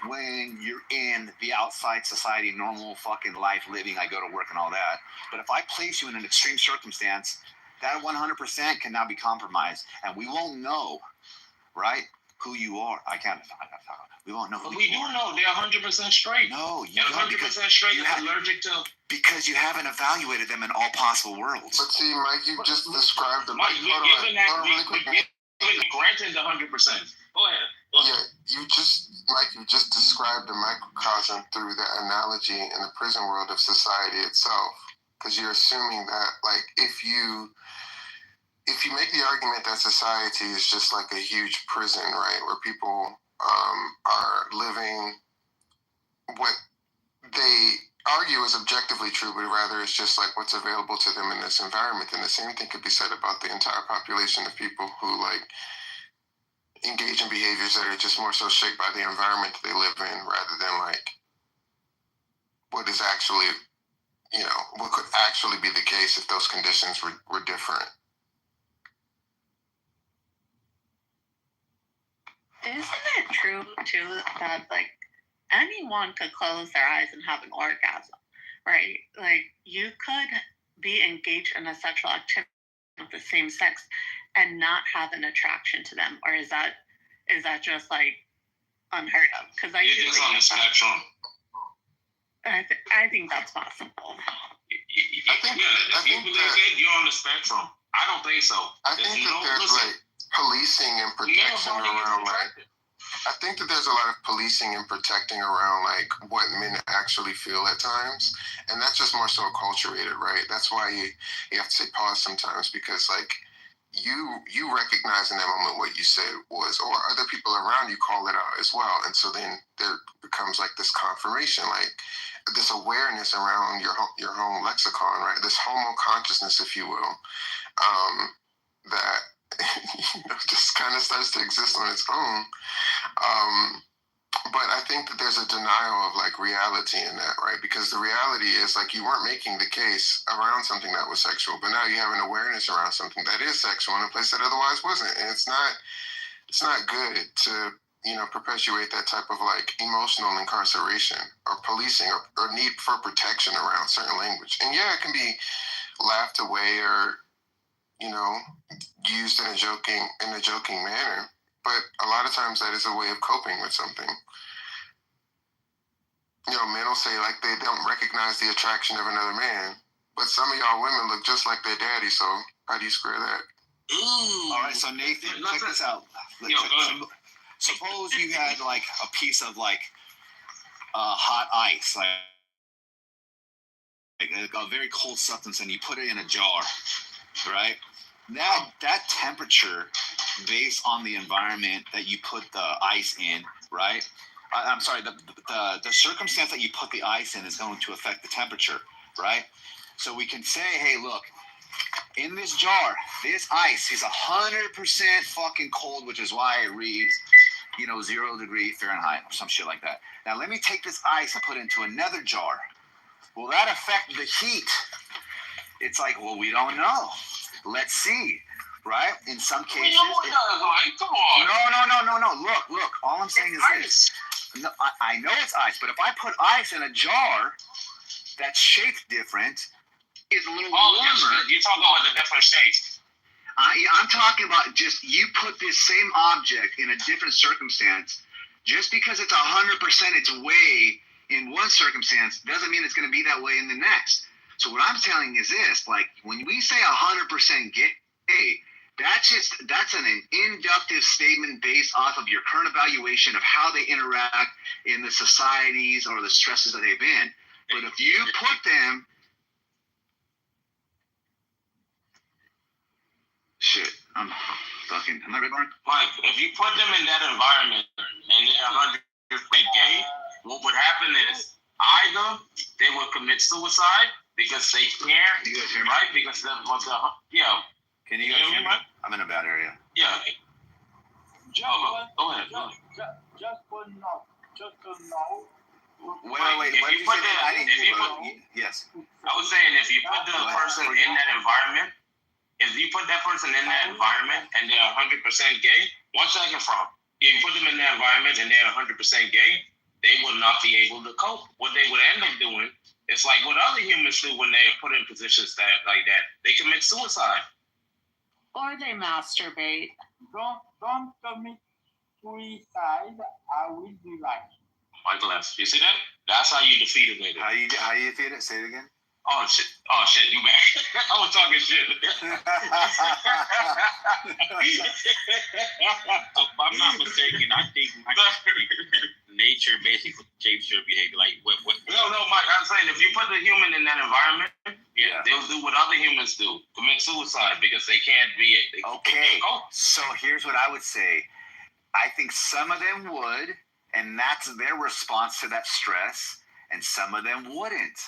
when you're in the outside society, normal fucking life living. I go to work and all that. But if I place you in an extreme circumstance, that 100% can now be compromised, and we won't know, right, who you are. We won't know. But we do know they're 100% straight. No, you and 100% straight is allergic to. Because you haven't evaluated them in all possible worlds. But see, Mike, you just described the. Mike, we're granted the 100%. Go ahead. Yeah, you just described the microcosm through the analogy in the prison world of society itself. Because you're assuming that, like, if you make the argument that society is just like a huge prison, right, where people are living what they argue is objectively true, but rather it's just like what's available to them in this environment. And the same thing could be said about the entire population of people who like engage in behaviors that are just more so shaped by the environment that they live in rather than like what is actually, what could actually be the case if those conditions were different. Isn't it true too that like anyone could close their eyes and have an orgasm, right? Like you could be engaged in a sexual activity with the same sex and not have an attraction to them, or is that just like unheard of? Because you're just on the spectrum. I think that's possible. If you believe that, you're on the spectrum. I don't think so. I think there's like policing and protection around like. I think that there's a lot of policing and protecting around like what men actually feel at times, and that's just more so acculturated, right? That's why you have to say pause sometimes, because like you recognize in that moment what you said was, or other people around you call it out as well, and so then there becomes like this confirmation, like this awareness around your home lexicon, right? This homo consciousness, if you will, that just kind of starts to exist on its own. But I think that there's a denial of like reality in that, right? Because the reality is like you weren't making the case around something that was sexual, but now you have an awareness around something that is sexual in a place that otherwise wasn't. And it's not good to, perpetuate that type of like emotional incarceration or policing or need for protection around certain language. And yeah, it can be laughed away or, used in a joking manner. But a lot of times that is a way of coping with something. Men will say like they don't recognize the attraction of another man, but some of y'all women look just like their daddy, so how do you square that? Ooh. All right, so Nathan, check this out. Suppose you had like a piece of like hot ice, like a very cold substance, and you put it in a jar, right? That temperature, based on the environment that you put the ice in, right? I'm sorry, the circumstance that you put the ice in is going to affect the temperature, right? So we can say, hey, look, in this jar, this ice is 100% fucking cold, which is why it reads, 0 degree Fahrenheit or some shit like that. Now let me take this ice and put it into another jar. Will that affect the heat? It's like, well, we don't know. Let's see, right? In some cases. Come on. No. Look. All I'm saying is this. No, I know it's ice, but if I put ice in a jar that's shaped different, is a little warmer. You're talking about the different shapes. I'm talking about just you put this same object in a different circumstance. Just because it's 100% its way in one circumstance doesn't mean it's going to be that way in the next. So what I'm telling is this, like when we say 100% gay, that's an inductive statement based off of your current evaluation of how they interact in the societies or the stresses that they've been. But if you put them, shit, am I right, Mark? Mike, if you put them in that environment and they're 100% gay, what would happen is either they would commit suicide because they can't, You guys hear me? right? Because yeah. Can you guys hear me? Mike? I'm in a bad area. Yeah. Go ahead. Just one note. Wait. If What did you you put say? the- I didn't if hear you you. Yes. I was saying if you put the person in that environment, if you put that person in that environment and they're 100% gay, 1 second from, if you put them in that environment and they're 100% gay, they will not be able to cope. What they would end up doing is like what other humans do when they're put in positions that like that. They commit suicide. Or they masturbate. Don't commit suicide. I will be right. Michael S. You see that? That's how you defeat it, nigga. How you defeat it? Say it again. Oh shit, you back. I was talking shit. If I'm not mistaken, I think nature basically shapes your behavior. Like what? No, Mike. I'm saying if you put the human in that environment, Yeah. they'll do what other humans do: commit suicide because they can't be it. Okay. So here's what I would say. I think some of them would, and that's their response to that stress, and some of them wouldn't.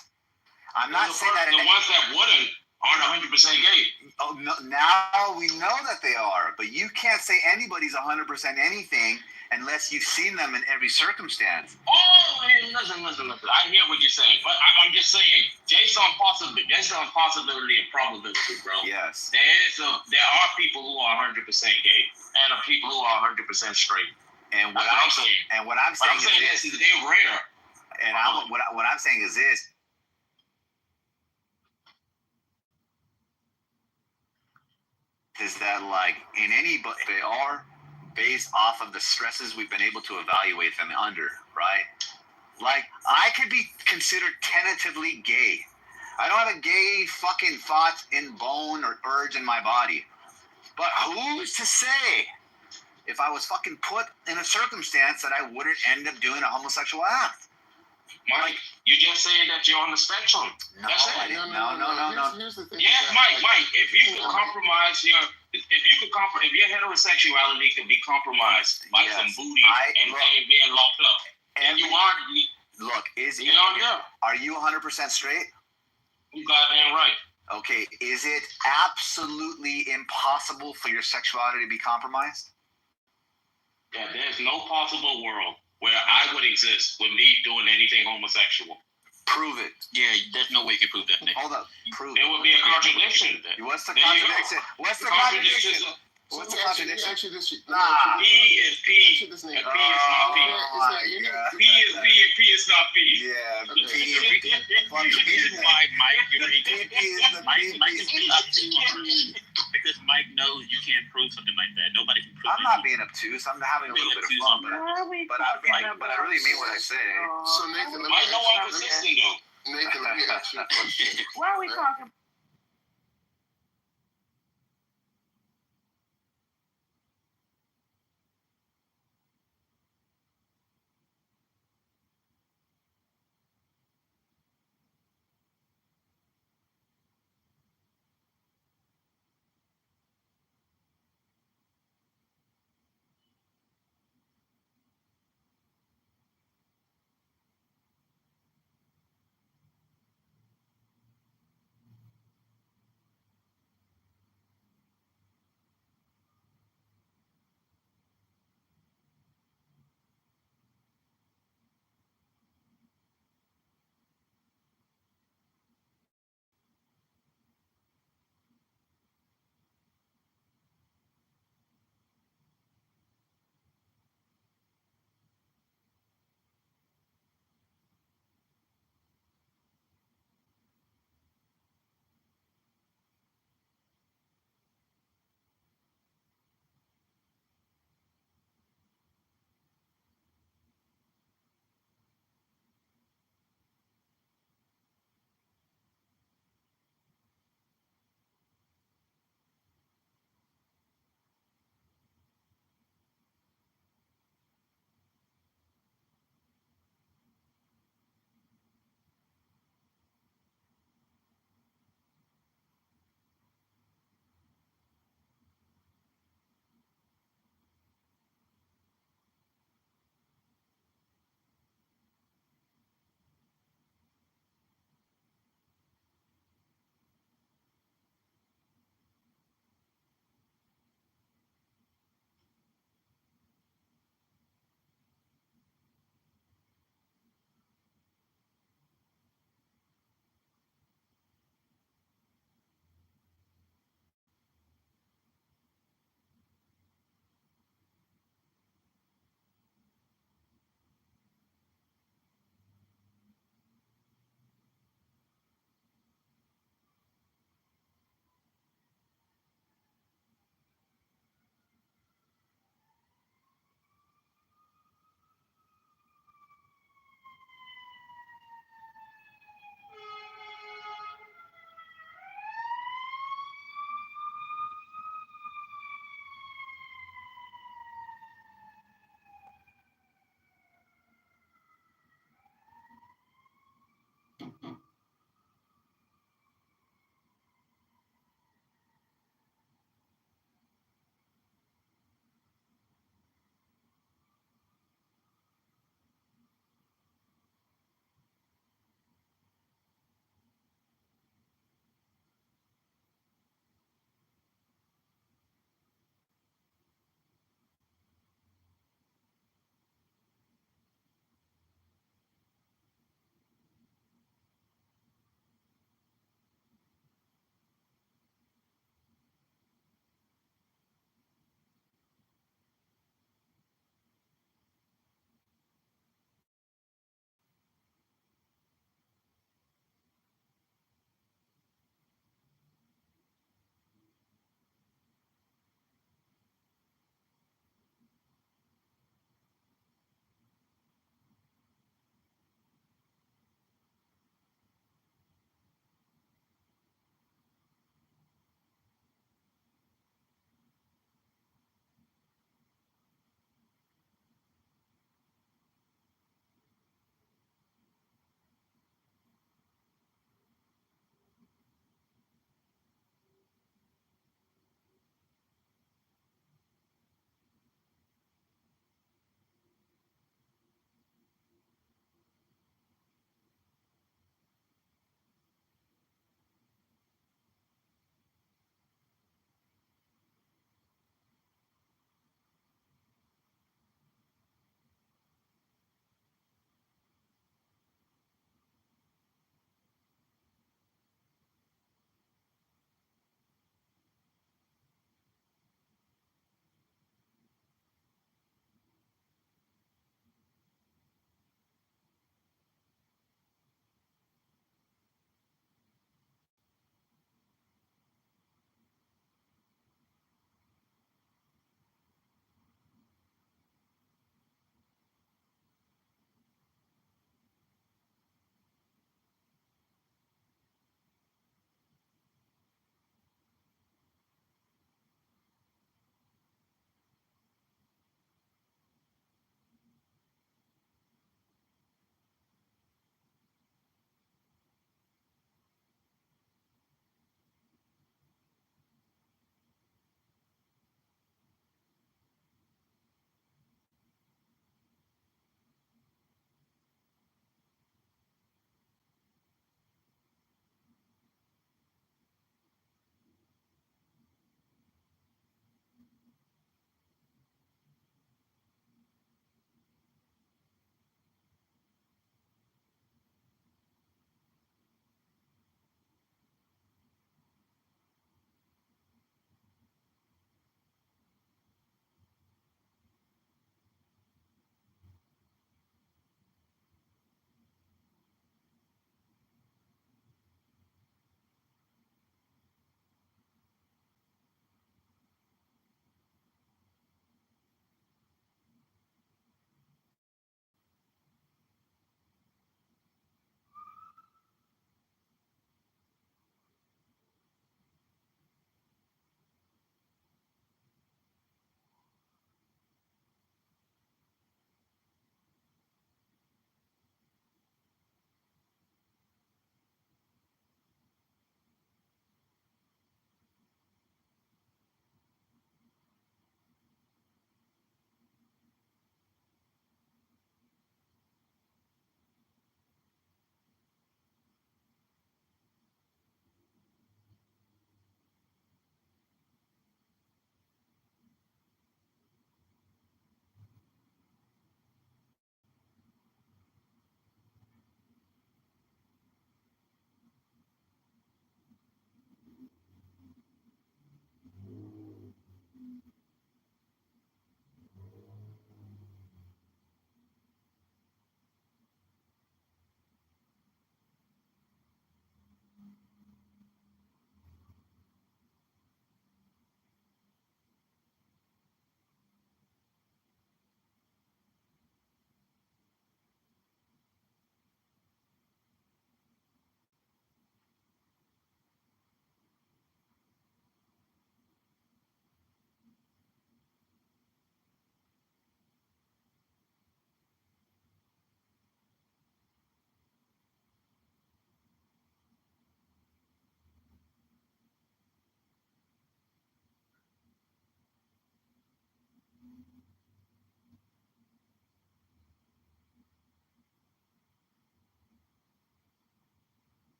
I'm not saying that the ones that wouldn't aren't 100% gay. Oh, no, now we know that they are, but you can't say anybody's 100% anything unless you've seen them in every circumstance. Oh, hey, listen. I hear what you're saying, but I'm just saying, based on possibility and probability, bro. Yes. There are people who are 100% gay and are people who are 100% straight. And what I'm saying. And what I'm saying, is this: they're rare. And what I'm saying is this. Is that like in but they are based off of the stresses we've been able to evaluate them under, right? Like I could be considered tentatively gay. I don't have a gay fucking thought in bone or urge in my body. But who's to say if I was fucking put in a circumstance that I wouldn't end up doing a homosexual act? Mike, you're just saying that you're on the spectrum. No, That's it. I didn't. No. Here's the thing. Yeah, Mike, if you could compromise your if your heterosexuality could be compromised by Yes, some booty and being locked up, and you aren't, Look, are you 100% straight? you goddamn right. Okay, is it absolutely impossible for your sexuality to be compromised? Yeah, there's no possible world where I would exist with me doing anything homosexual. Prove it. Yeah, there's no way you can prove that, Nick. Hold up. Prove There it. would be a contradiction. What's the There you go. contradiction? What's the contradiction? What's the contradiction? Actually, this Nah. P is P, and P is not P. Oh my God. P is P, and P is not P. Yeah, Okay. P is Why Mike, you're Mike is the because Mike knows you can't prove something like that. Nobody can prove I'm it. not being obtuse. I'm having a little bit of fun, but I really mean what I say. So Nathan, let me Mike, no one ask you. consistent though. Nathan, let me ask you a question. Why are we talking?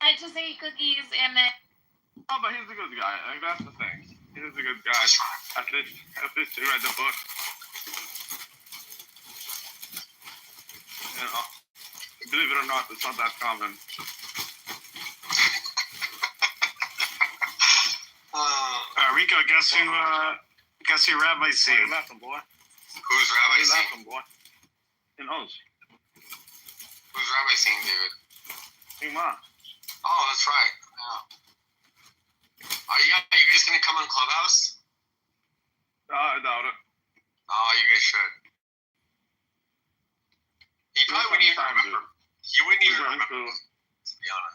I just ate cookies and then. Oh, but he's a good guy. Like, that's the thing. He's a good guy. At least he read the book. You know, believe it or not, it's not that common. Rico, guess who Rabbi Why seen? you laughing, boy? Who's Why Rabbi you Singh? laughing, boy? He knows. Who's Rabbi Singh, David? Ima. Oh, that's right. Yeah. Yeah, you guys gonna come on Clubhouse? I doubt it. Oh, you guys should. He probably wouldn't even remember. He wouldn't even remember, to be honest.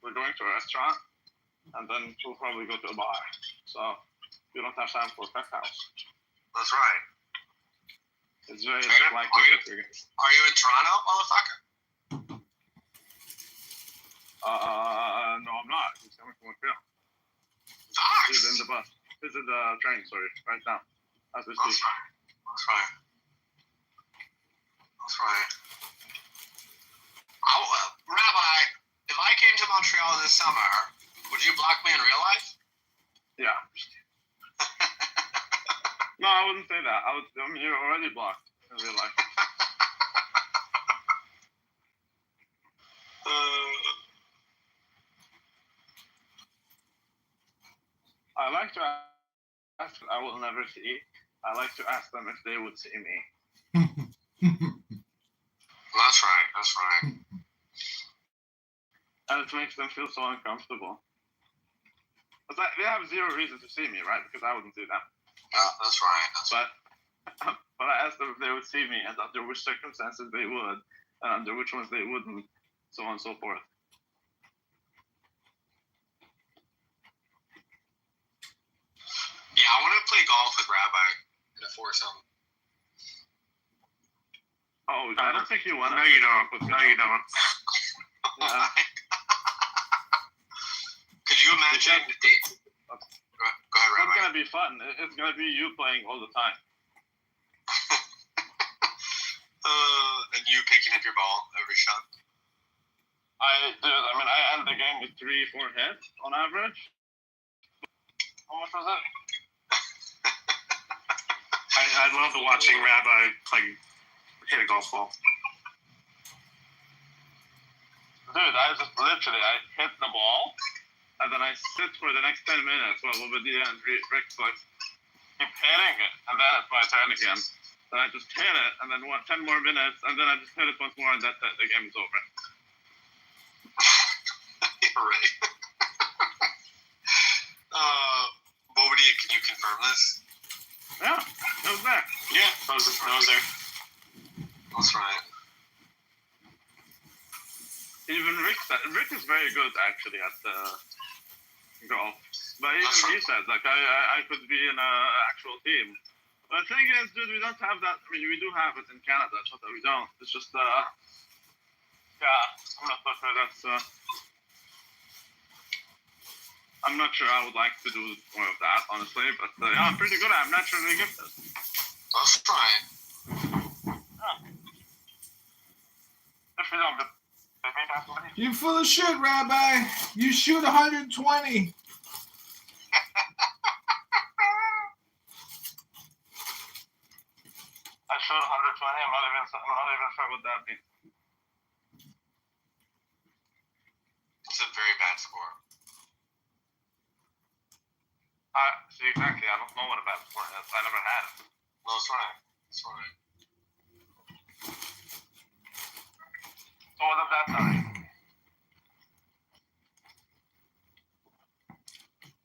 We're going to a restaurant, and then we'll probably go to a bar. So we don't have time for a pet house. That's right. It's very Are likely you in Toronto, motherfucker? No, I'm not. He's coming from Montreal. Docs. He's in the bus. He's in the train, sorry, right now. As we That's speak. right. That's right. That's right. Rabbi, if I came to Montreal this summer, would you block me in real life? Yeah. No, I wouldn't say that. I mean, you're already blocked in real life. I like to ask I will never see. I like to ask them if they would see me. That's right. That's right. And it makes them feel so uncomfortable. But they have zero reason to see me, right? Because I wouldn't do that. Yeah, that's right. That's right. But I asked them if they would see me and under which circumstances they would, and under which ones they wouldn't, so on and so forth. Yeah, I want to play golf with Rabbi in a foursome. Oh, I don't think you want to. No, you don't. No, you don't. Yeah. Could you imagine? Go ahead, It's Rabbi. gonna be fun. It's gonna be you playing all the time. And you picking up your ball every shot. I end the game with 3-4 hits on average. How much was it? I love watching Rabbi hit a golf ball. Dude, I hit the ball, and then I sit for the next 10 minutes while Obadiah and Rick's like, keep hitting it, and then it's my turn again. Then I just hit it, and then 10 more minutes, and then I just hit it once more, and that's it. The game is over. You're right. Obadiah, can you confirm this? Yeah, it was there. Yeah, that was there. That's right. Even Rick is very good actually at golf. But even he said, like, I could be in an actual team. But the thing is, dude, we don't have that. I mean, we do have it in Canada. It's not that we don't. It's just, I'm not sure that's, I'm not sure I would like to do more of that, honestly. But, yeah, I'm pretty good at it. I'm naturally gifted. That's right. You're full of shit, Rabbi. You shoot 120. I showed 120. I'm not even sure what that means. It's a very bad score. See, exactly. I don't know what a bad score is. I never had it. No, it's fine. It's fine. So what of that time?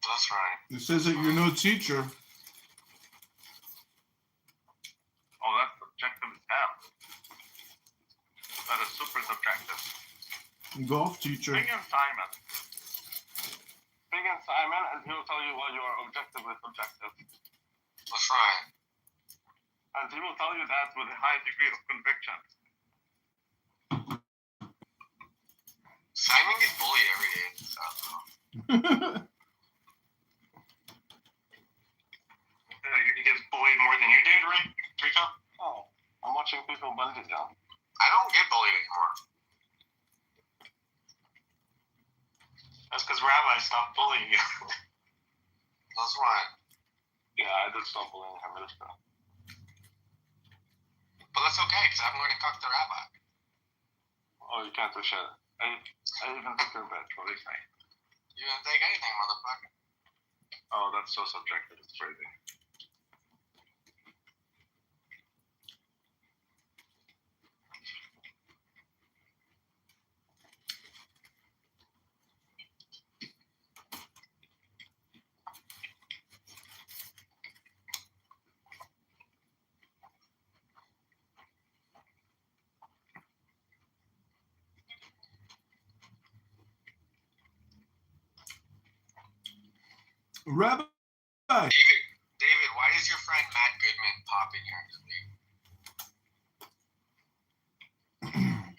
That's right. It says that you're no teacher. Oh, that's subjective as hell. That is super subjective. Golf teacher. Bring in Simon. Bring in Simon, and he'll tell you why you are objectively subjective. That's right. And he will tell you that with a high degree of conviction. Simon gets bullied every day. So. He gets bullied more than you did, right, Rico? Oh, I'm watching people bungee jump. I don't get bullied anymore. That's because Rabbi stopped bullying you. That's right. Yeah, I did stop bullying him. But that's okay, because I'm going to cuck the rabbi. Oh, you can't do shit. I even took your bitch. What do you think? You didn't take anything, motherfucker. Oh, that's so subjective. It's crazy. Rabbi. David, why does your friend Matt Goodman pop in here to leave?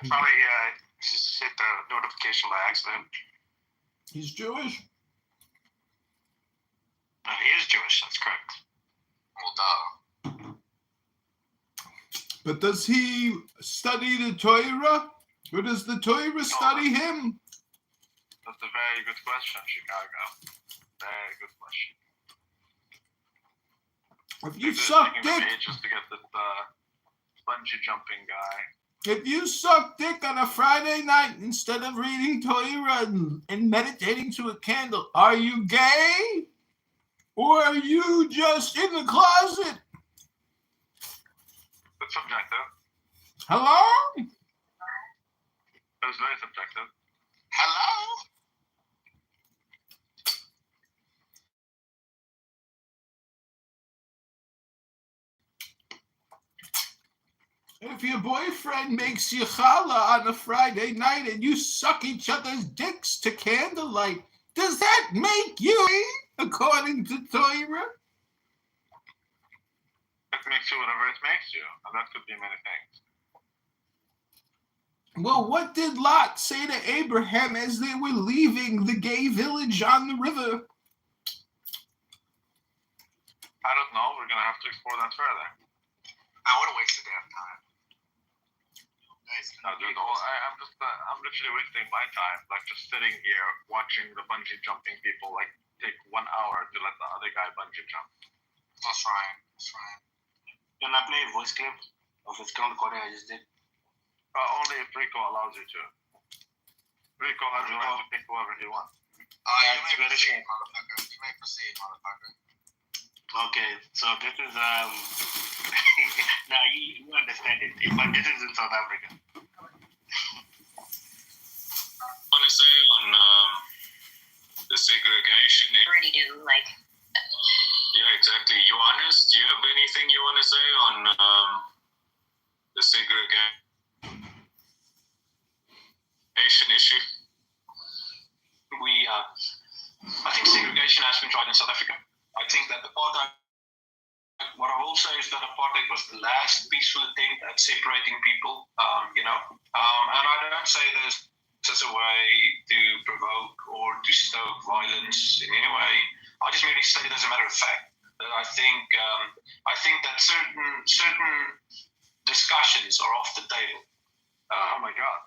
Probably just hit the notification by accident. He's Jewish? He is Jewish, that's correct. Well, duh. But does he study the Torah? Or does the Torah study him? That's a very good question, Chicago. Very good question. If you suck dick, just to get this bungee jumping guy. if you suck dick on a Friday night instead of reading Torah and meditating to a candle, are you gay? Or are you just in the closet? It's subjective. Hello? It's very subjective. Hello? If your boyfriend makes you challah on a Friday night and you suck each other's dicks to candlelight, does that make you gay, according to Torah? It makes you whatever it makes you, and that could be many things. Well, what did Lot say to Abraham as they were leaving the gay village on the river? I don't know. We're going to have to explore that further. I want to waste a damn time. No, dude, I'm literally wasting my time, like just sitting here watching the bungee jumping people, like take 1 hour to let the other guy bungee jump. That's right. That's right. Can I play a voice clip of the screen recording I just did? Only if Rico allows you to. Rico has the right to pick whoever he wants. You may proceed, motherfucker. You may proceed, motherfucker. Okay, so this is now you understand it, but this is in South Africa. Want to say on the segregation? Already do, like. Yeah, exactly. Johannes, do you have anything you want to say on the segregation issue? I think segregation has been tried in South Africa. I think that apartheid, what I will say is that apartheid was the last peaceful attempt at separating people, and I don't say this as a way to provoke or to stoke violence in any way. I just merely state it as a matter of fact that I think that certain discussions are off the table. Oh my God.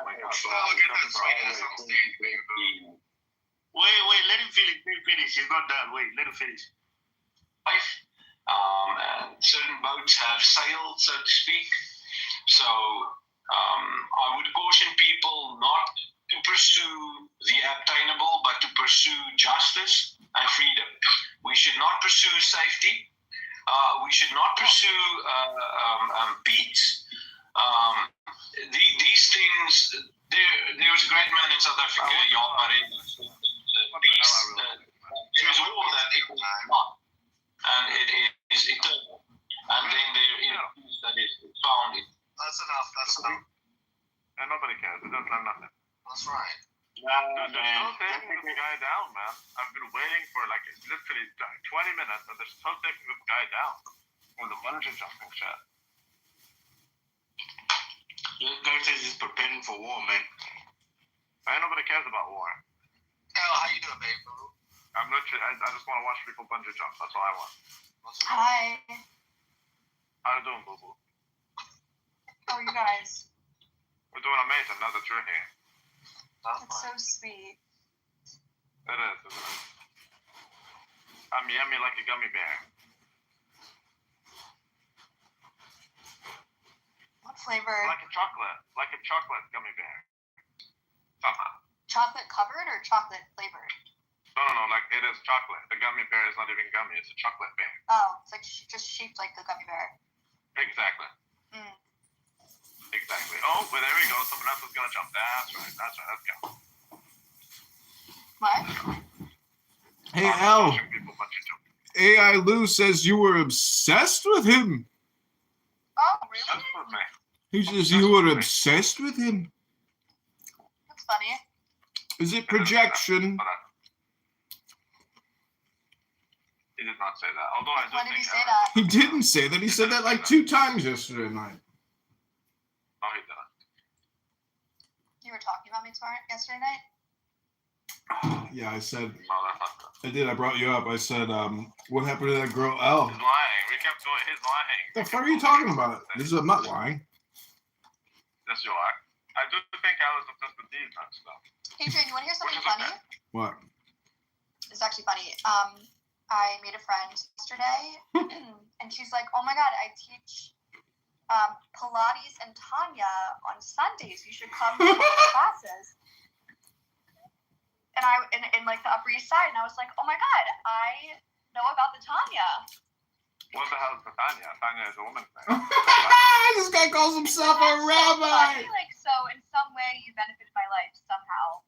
Oh my God. Look at that sweet ass on stage, baby. Wait, let him finish. He's not done. Wait, let him finish. And certain boats have sailed, so to speak. So I would caution people not to pursue the obtainable, but to pursue justice and freedom. We should not pursue safety. We should not pursue peace. These things, there was a great man in South Africa, Jan Marais, peace. There is war that it will not, and it is eternal. And then there is peace that is found in. That's enough. And nobody cares. It doesn't have nothing. That's right. Dude, they're still taking this guy down, man. I've been waiting for like literally 20 minutes, and they're still taking this guy down with the bungee jumping shit. The guy says he's preparing for war, man. Ain't nobody cares about war. Hell, how you doing, babe? I'm literally, I just want to watch people bungee jump. That's all I want. Hi. How you doing, boo boo? How are you guys? We're doing amazing now that you're here. That's so sweet. It is, isn't it? I'm yummy like a gummy bear. What flavor? Like a chocolate gummy bear. Somehow. Chocolate covered or chocolate flavored? No, like it is chocolate. The gummy bear is not even gummy, it's a chocolate bear. Oh, it's like just shaped like the gummy bear. Exactly. Mm. Exactly. Oh, well, there we go. Someone else is going to jump. That's right. Let's go. What? Hey, Al. AI Lou says you were obsessed with him. Oh, really? He says you were obsessed with him. That's funny. Is it projection? He did not say that. Although I do When did think he say that? He didn't say that. He said that like 2 times yesterday night. No, he didn't. You were talking about me yesterday night? Yeah, I said. No, that's not good. I did. I brought you up. I said, what happened to that girl, Al? He's lying. We kept doing his lying. The fuck are you talking about? I'm not lying. Yes, you are. I do think Al is obsessed with these kind of stuff. Adrian, you want to hear something funny? What? It's actually funny. I made a friend yesterday, and she's like, "Oh my god, I teach Pilates and Tanya on Sundays. You should come to the classes." And I in like the Upper East Side, and I was like, "Oh my god, I know about the Tanya." What the hell is the Tanya? Tanya is a woman's name. This guy calls himself a rabbi. Like, so in some way, you benefited my life somehow.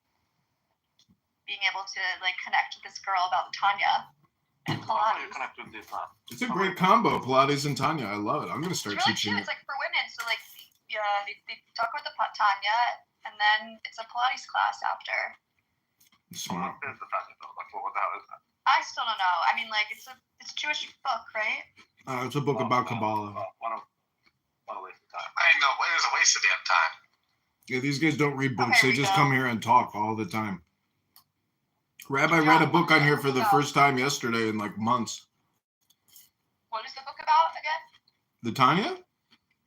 Being able to like connect with this girl about Tanya. And Pilates. It's a great combo, Pilates and Tanya. I love it. I'm gonna start It's really teaching cute. it. It's like for women. So like, they talk about the Tanya, and then it's a Pilates class after. Smart. What is the Tanya though? Like, what the hell is that? I still don't know. I mean, like it's a Jewish book, right? It's a book about Kabbalah. What a waste of time. I know. It was a waste of damn time. Yeah, these guys don't read books. Okay, They just come here and talk all the time. Rabbi read a book on here for the first time yesterday in like months. What is the book about again? The Tanya?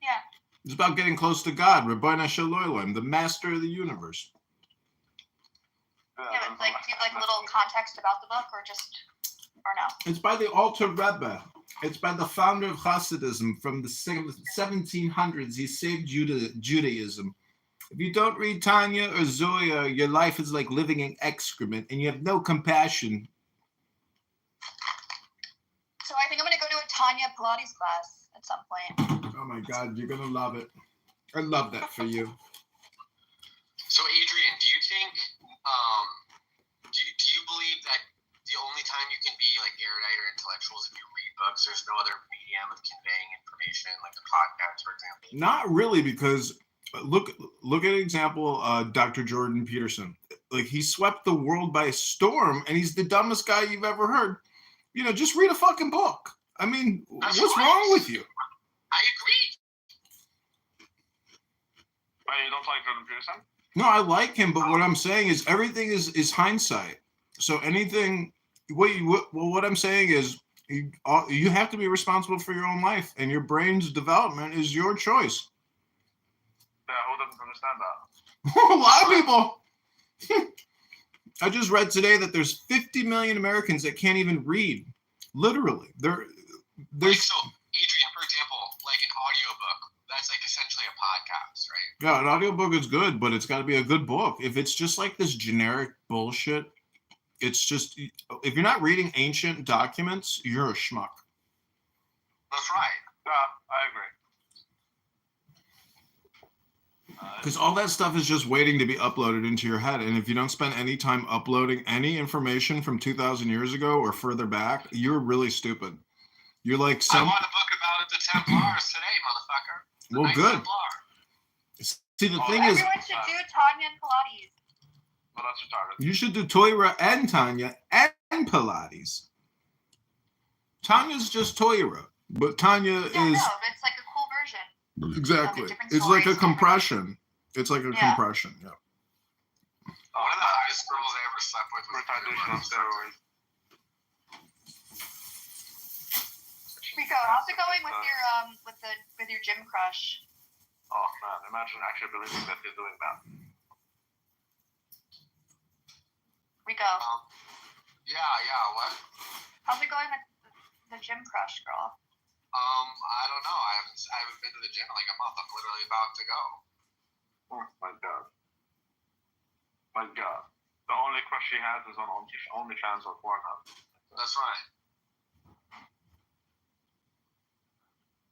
Yeah. It's about getting close to God, Rabbeinu Shalom, the master of the universe. Yeah, but like, do you have like little context about the book, or no? It's by the Alter Rebbe. It's by the founder of Hasidism from the 1700s. He saved Judaism. If you don't read Tanya or Zoya, your life is like living in excrement, and you have no compassion. So I think I'm gonna go to a Tanya Pilates class at some point. Oh my God, you're gonna love it. I love that for you. So Adrian, do you think, do you believe that the only time you can be like erudite or intellectual is if you read books? There's no other medium of conveying information, like the podcast, for example? Not really, because look at an example, Dr. Jordan Peterson. Like, he swept the world by storm, and he's the dumbest guy you've ever heard. You know, just read a fucking book. I mean, what's wrong with you? I agree. Wait, you don't like Jordan Peterson? No, I like him, but what I'm saying is everything is hindsight. So anything, what I'm saying is you have to be responsible for your own life, and your brain's development is your choice. Yeah, who doesn't understand that? A lot of people. I just read today that there's 50 million Americans that can't even read. Literally. There's so Adrian, for example, like an audiobook, that's like essentially a podcast, right? Yeah, an audiobook is good, but it's got to be a good book. If it's just like this generic bullshit, it's just, if you're not reading ancient documents, you're a schmuck. That's right. Yeah, I agree. Because all that stuff is just waiting to be uploaded into your head. And if you don't spend any time uploading any information from 2,000 years ago or further back, you're really stupid. You're like I want a book about the Templars today, motherfucker. The Well, Knights good. Templar. See, the thing is, Everyone should do Tanya and Pilates. Well, that's retarded. you should do Toira and Tanya and Pilates. Tanya's just Toira, but Tanya Yeah, is no, it's like a cool version. exactly. different It's like a stories. compression. It's like a Yeah. compression. Yeah. One of the hottest girls I ever slept with was Retardation on steroids. Rico, how's it going with your gym crush? Oh man, imagine actually believing that he's doing that. Rico, Yeah, what? how's it going with the gym crush girl? I don't know. I haven't been to the gym in like a month. I'm literally about to go. Oh my god. My god. The only crush she has is on OnlyFans or Pornhub. That's right.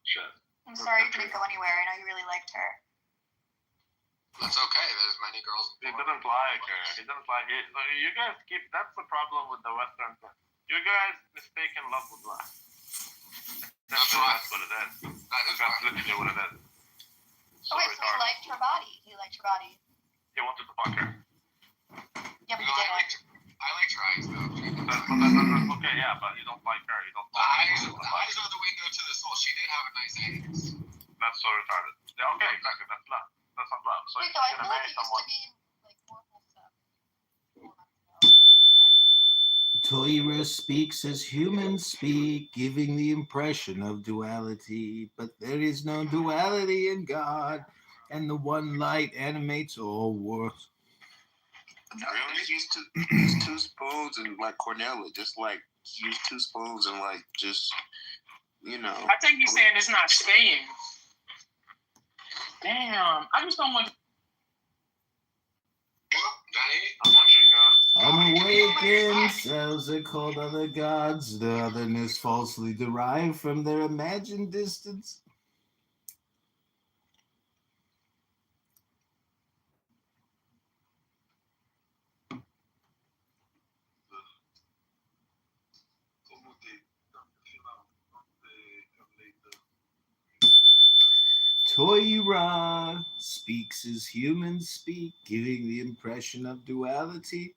Shit. I'm sorry you couldn't go anywhere. I know you really liked her. That's okay. There's many girls. He didn't like her. He didn't like it. You guys keep. That's the problem with the Western thing. You guys mistaken love with lust. That's right. That's what it is. That's That's literally what it is. Oh wait, so he liked her body. He liked her body. He wanted to fuck her. Yeah, but No, he I didn't. like her eyes though. That's okay, yeah, but you don't like her. You don't The like eyes her. are the window to the soul. She did have a nice ass. That's so retarded. Yeah, okay, exactly. That's love. That's not love. So Rico, you're I gonna feel like marry you used someone. to be like more wholesome. Toira speaks as humans speak, giving the impression of duality, but there is no duality in God, and the one light animates all worlds. Really? Use two spoons and like Cornelia, just like use two spoons and like just I think he's saying it's not staying. Damn, I just don't want. I'm watching. Unawakened selves are called other gods. The otherness falsely derived from their imagined distance. Toira speaks as humans speak, giving the impression of duality.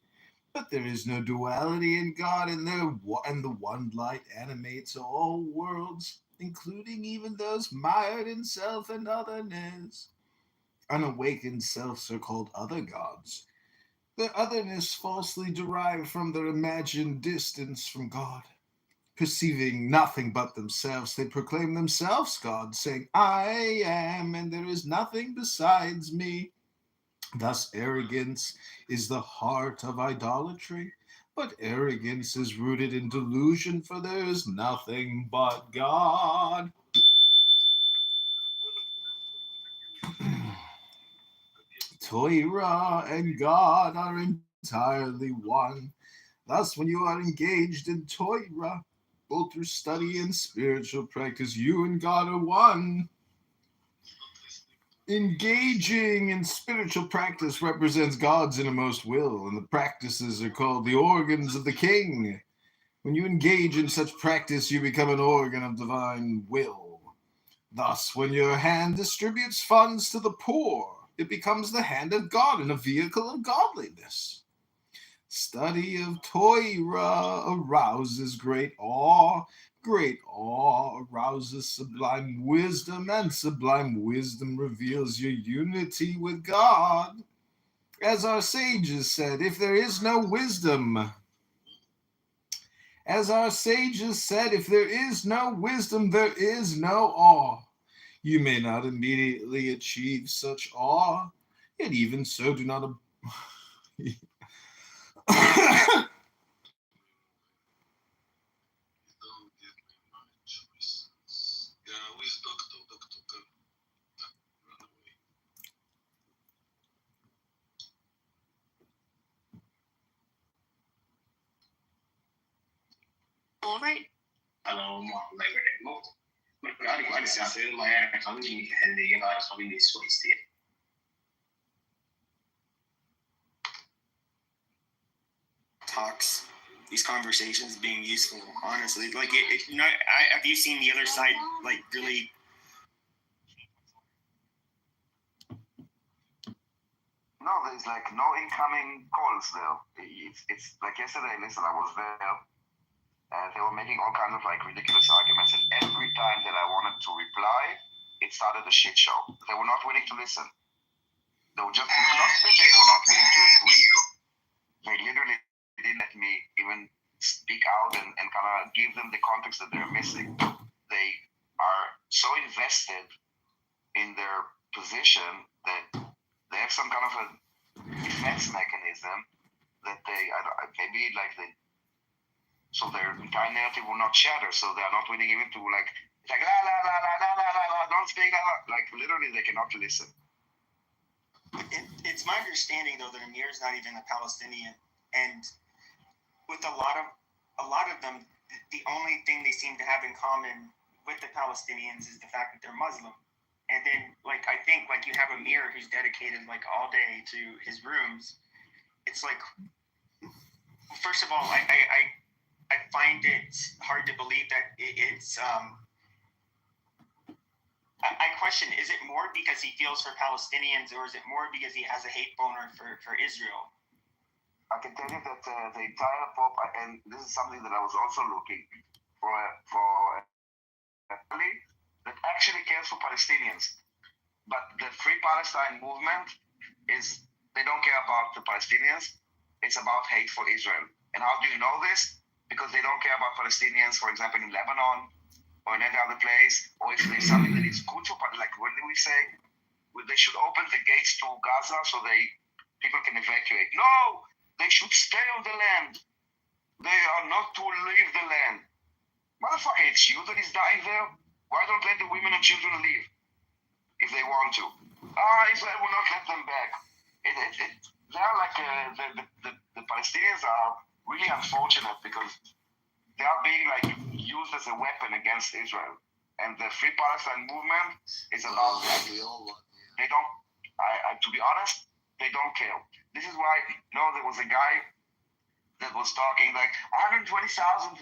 But there is no duality in God, and the one light animates all worlds, including even those mired in self and otherness. Unawakened selves are called other gods. Their otherness falsely derived from their imagined distance from God. Perceiving nothing but themselves, they proclaim themselves God, saying, I am, and there is nothing besides me. Thus, arrogance is the heart of idolatry, but arrogance is rooted in delusion, for there is nothing but God. Toira and God are entirely one. Thus, when you are engaged in Toira, both through study and spiritual practice, you and God are one. Engaging in spiritual practice represents God's innermost will, and the practices are called the organs of the king. When you engage in such practice, you become an organ of divine will. Thus, when your hand distributes funds to the poor, it becomes the hand of God and a vehicle of godliness. Study of Toira arouses great awe. Great awe arouses sublime wisdom, and sublime wisdom reveals your unity with God. As our sages said, if there is no wisdom, there is no awe. You may not immediately achieve such awe. Yet even so, do not. All right. Hello, Labor Day. Ma si hace ma era kami hindi yung ara kami ni Swiss. Talks, these conversations being useful, honestly. Like, have you seen the other side, like, really? No, there's like no incoming calls there. It's like yesterday, listen, I was there, and they were making all kinds of like ridiculous arguments, and every time that I wanted to reply, it started a shit show. They were not willing to listen. They were just not that they were not willing to agree. They literally didn't let me even speak out and kind of give them the context that they're missing. They are so invested in their position that they have some kind of a defense mechanism that maybe like so their entire narrative will not shatter. So they are not willing even to like la la la la la la la, don't speak, like literally they cannot listen. It's my understanding though that Amir is not even a Palestinian, and with a lot of them, the only thing they seem to have in common with the Palestinians is the fact that they're Muslim. And then, like, I think, like, you have Amir who's dedicated, like, all day to his rooms. It's like, first of all, I find it hard to believe that it's, I question, is it more because he feels for Palestinians, or is it more because he has a hate boner for Israel? I can tell you that the entire pop, and this is something that I was also looking for a family that actually cares for Palestinians. But the Free Palestine movement is, they don't care about the Palestinians. It's about hate for Israel. And how do you know this? Because they don't care about Palestinians, for example, in Lebanon or in any other place, or if there's something that is good for, like when we say they should open the gates to Gaza so people can evacuate. No, they should stay on the land. They are not to leave the land. Motherfucker, it's you that is dying there. Why don't let the women and children leave if they want to? Israel will not let them back. They are like the Palestinians are really unfortunate because they are being like used as a weapon against Israel, and the Free Palestine movement is about that. They don't. To be honest, they don't care. This is why there was a guy that was talking like 120,000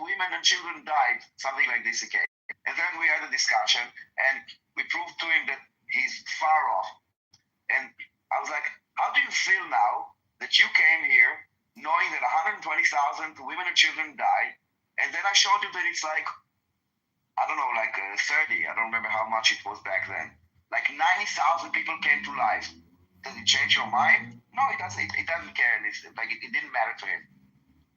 women and children died, something like this again. And then we had a discussion, and we proved to him that he's far off. And I was like, how do you feel now that you came here knowing that 120,000 women and children died, and then I showed you that it's like, I don't know, like 30, I don't remember how much it was back then. Like 90,000 people came to life. Does it change your mind? No, it doesn't. It doesn't care. It didn't matter to him,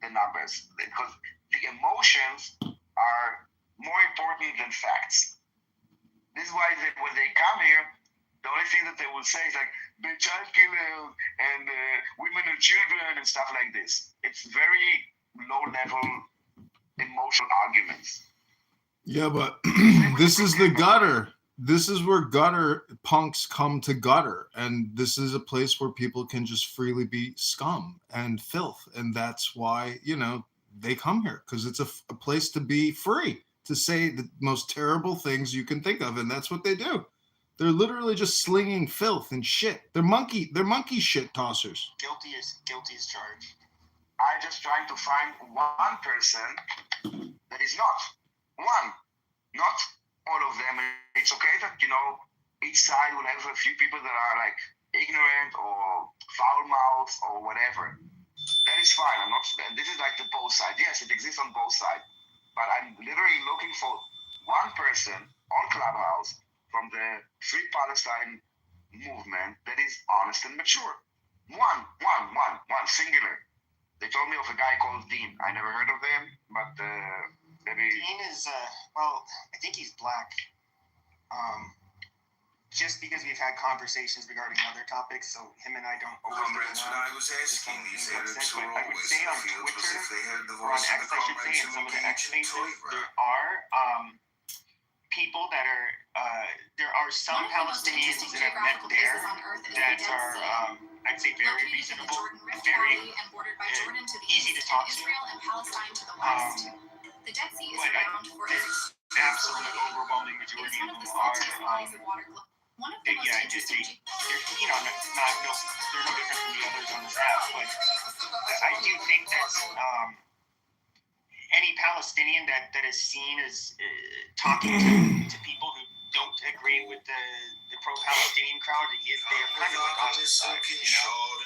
the numbers, because the emotions are more important than facts. This is why when they come here, the only thing that they will say is like the child killers and women and children and stuff like this. It's very low level emotional arguments. Yeah, but this is the gutter. This is where gutter punks come to gutter. And this is a place where people can just freely be scum and filth. And that's why, they come here, because it's a place to be free, to say the most terrible things you can think of. And that's what they do. They're literally just slinging filth and shit. They're monkey shit tossers. Guilty as charged. I'm just trying to find one person that is not. One. Not all of them. It's okay that, each side will have a few people that are like ignorant or foul-mouthed or whatever. That is fine. And this is like the both sides. Yes, it exists on both sides. But I'm literally looking for one person on Clubhouse from the Free Palestine movement that is honest and mature. One, singular. They told me of a guy called Dean. I never heard of him, but maybe... Dean is, I think he's black. just because we've had conversations regarding other topics, so him and I don't always Comrades, when I was asking, these Arabs were but I would always say in the on field as Twitter, if they heard the or on voice of X, the I should say, comrades in who some of the X engaged in spaces, Toyra. there are people that are, there are some Palestinians that I've met there that are, I'd say, very reasonable, very easy to talk to. The Dead Sea is But renowned for its absolute overwhelming majority of them are, one of the most interesting. they're, you know, they're no different from the others on this app, but I do think that any Palestinian that is seen as talking to people who don't agree with the pro-Palestinian crowd, they're kind of like ostracized, you know?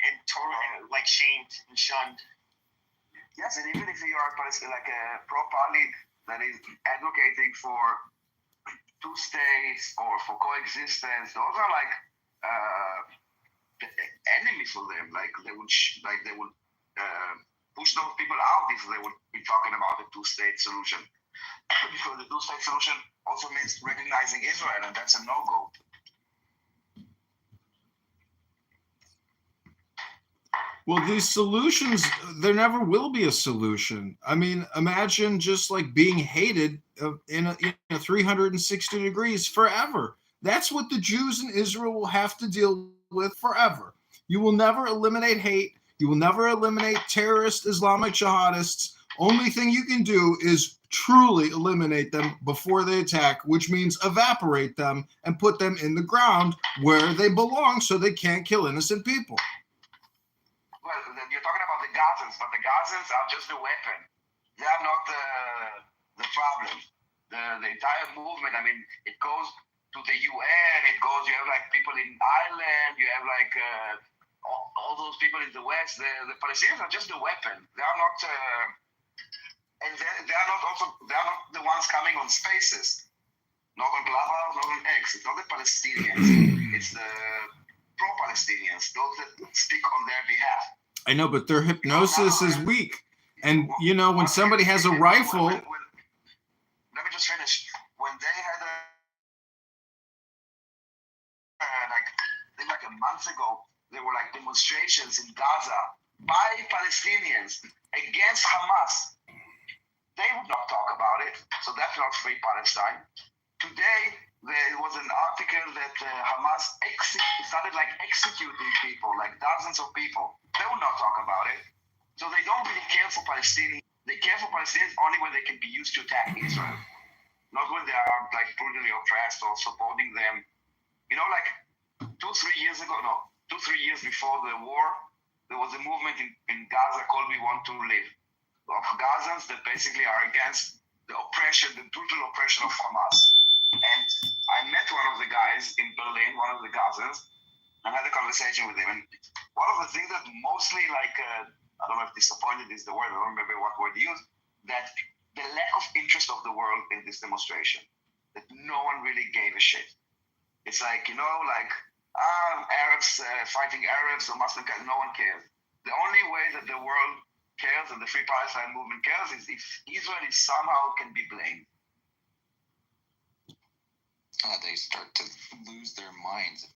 And totally like shamed and shunned. Yes, and even if you are like a pro-Pali that is advocating for two states or for coexistence, those are like enemies for them. Like they would push those people out if they would be talking about the two-state solution. Because the two-state solution also means recognizing Israel, and that's a no-go. Well, these solutions, there never will be a solution. I mean, imagine just like being hated in a 360 degrees forever. That's what the Jews in Israel will have to deal with forever. You will never eliminate hate. You will never eliminate terrorist Islamic jihadists. Only thing you can do is truly eliminate them before they attack, which means evaporate them and put them in the ground where they belong so they can't kill innocent people. Well, you're talking about the Gazans, but the Gazans are just the weapon. They are not the problem. The entire movement, I mean, it goes to the UN, you have like people in Ireland, you have like all those people in the West. The Palestinians are just the weapon. They are not, and they are not the ones coming on spaces. Not on Clubhouse, not on X. It's not the Palestinians. It's the pro-Palestinians, those that speak on their behalf. I know, but their hypnosis is weak. And, you know, when somebody has a rifle... Let me just finish. When they had like a month ago, there were like demonstrations in Gaza by Palestinians against Hamas. They would not talk about it, so that's not free Palestine. Today, there was an article that Hamas started like executing people, like dozens of people. They will not talk about it. So they don't really care for Palestinians. They care for Palestinians only when they can be used to attack Israel, not when they are like brutally oppressed or supporting them. You know, like 2-3 years before the war, there was a movement in Gaza called We Want to Live, of Gazans that basically are against the oppression, the brutal oppression of Hamas. And I met one of the guys in Berlin, one of the Gazans, and had a conversation with him. And one of the things that mostly I don't know if disappointed is the word, I don't remember what word he used, that the lack of interest of the world in this demonstration, that no one really gave a shit. It's like, you know, like Arabs fighting Arabs or Muslim guys, no one cares. The only way that the world cares and the Free Palestine movement cares is if Israel somehow can be blamed. They start to lose their minds.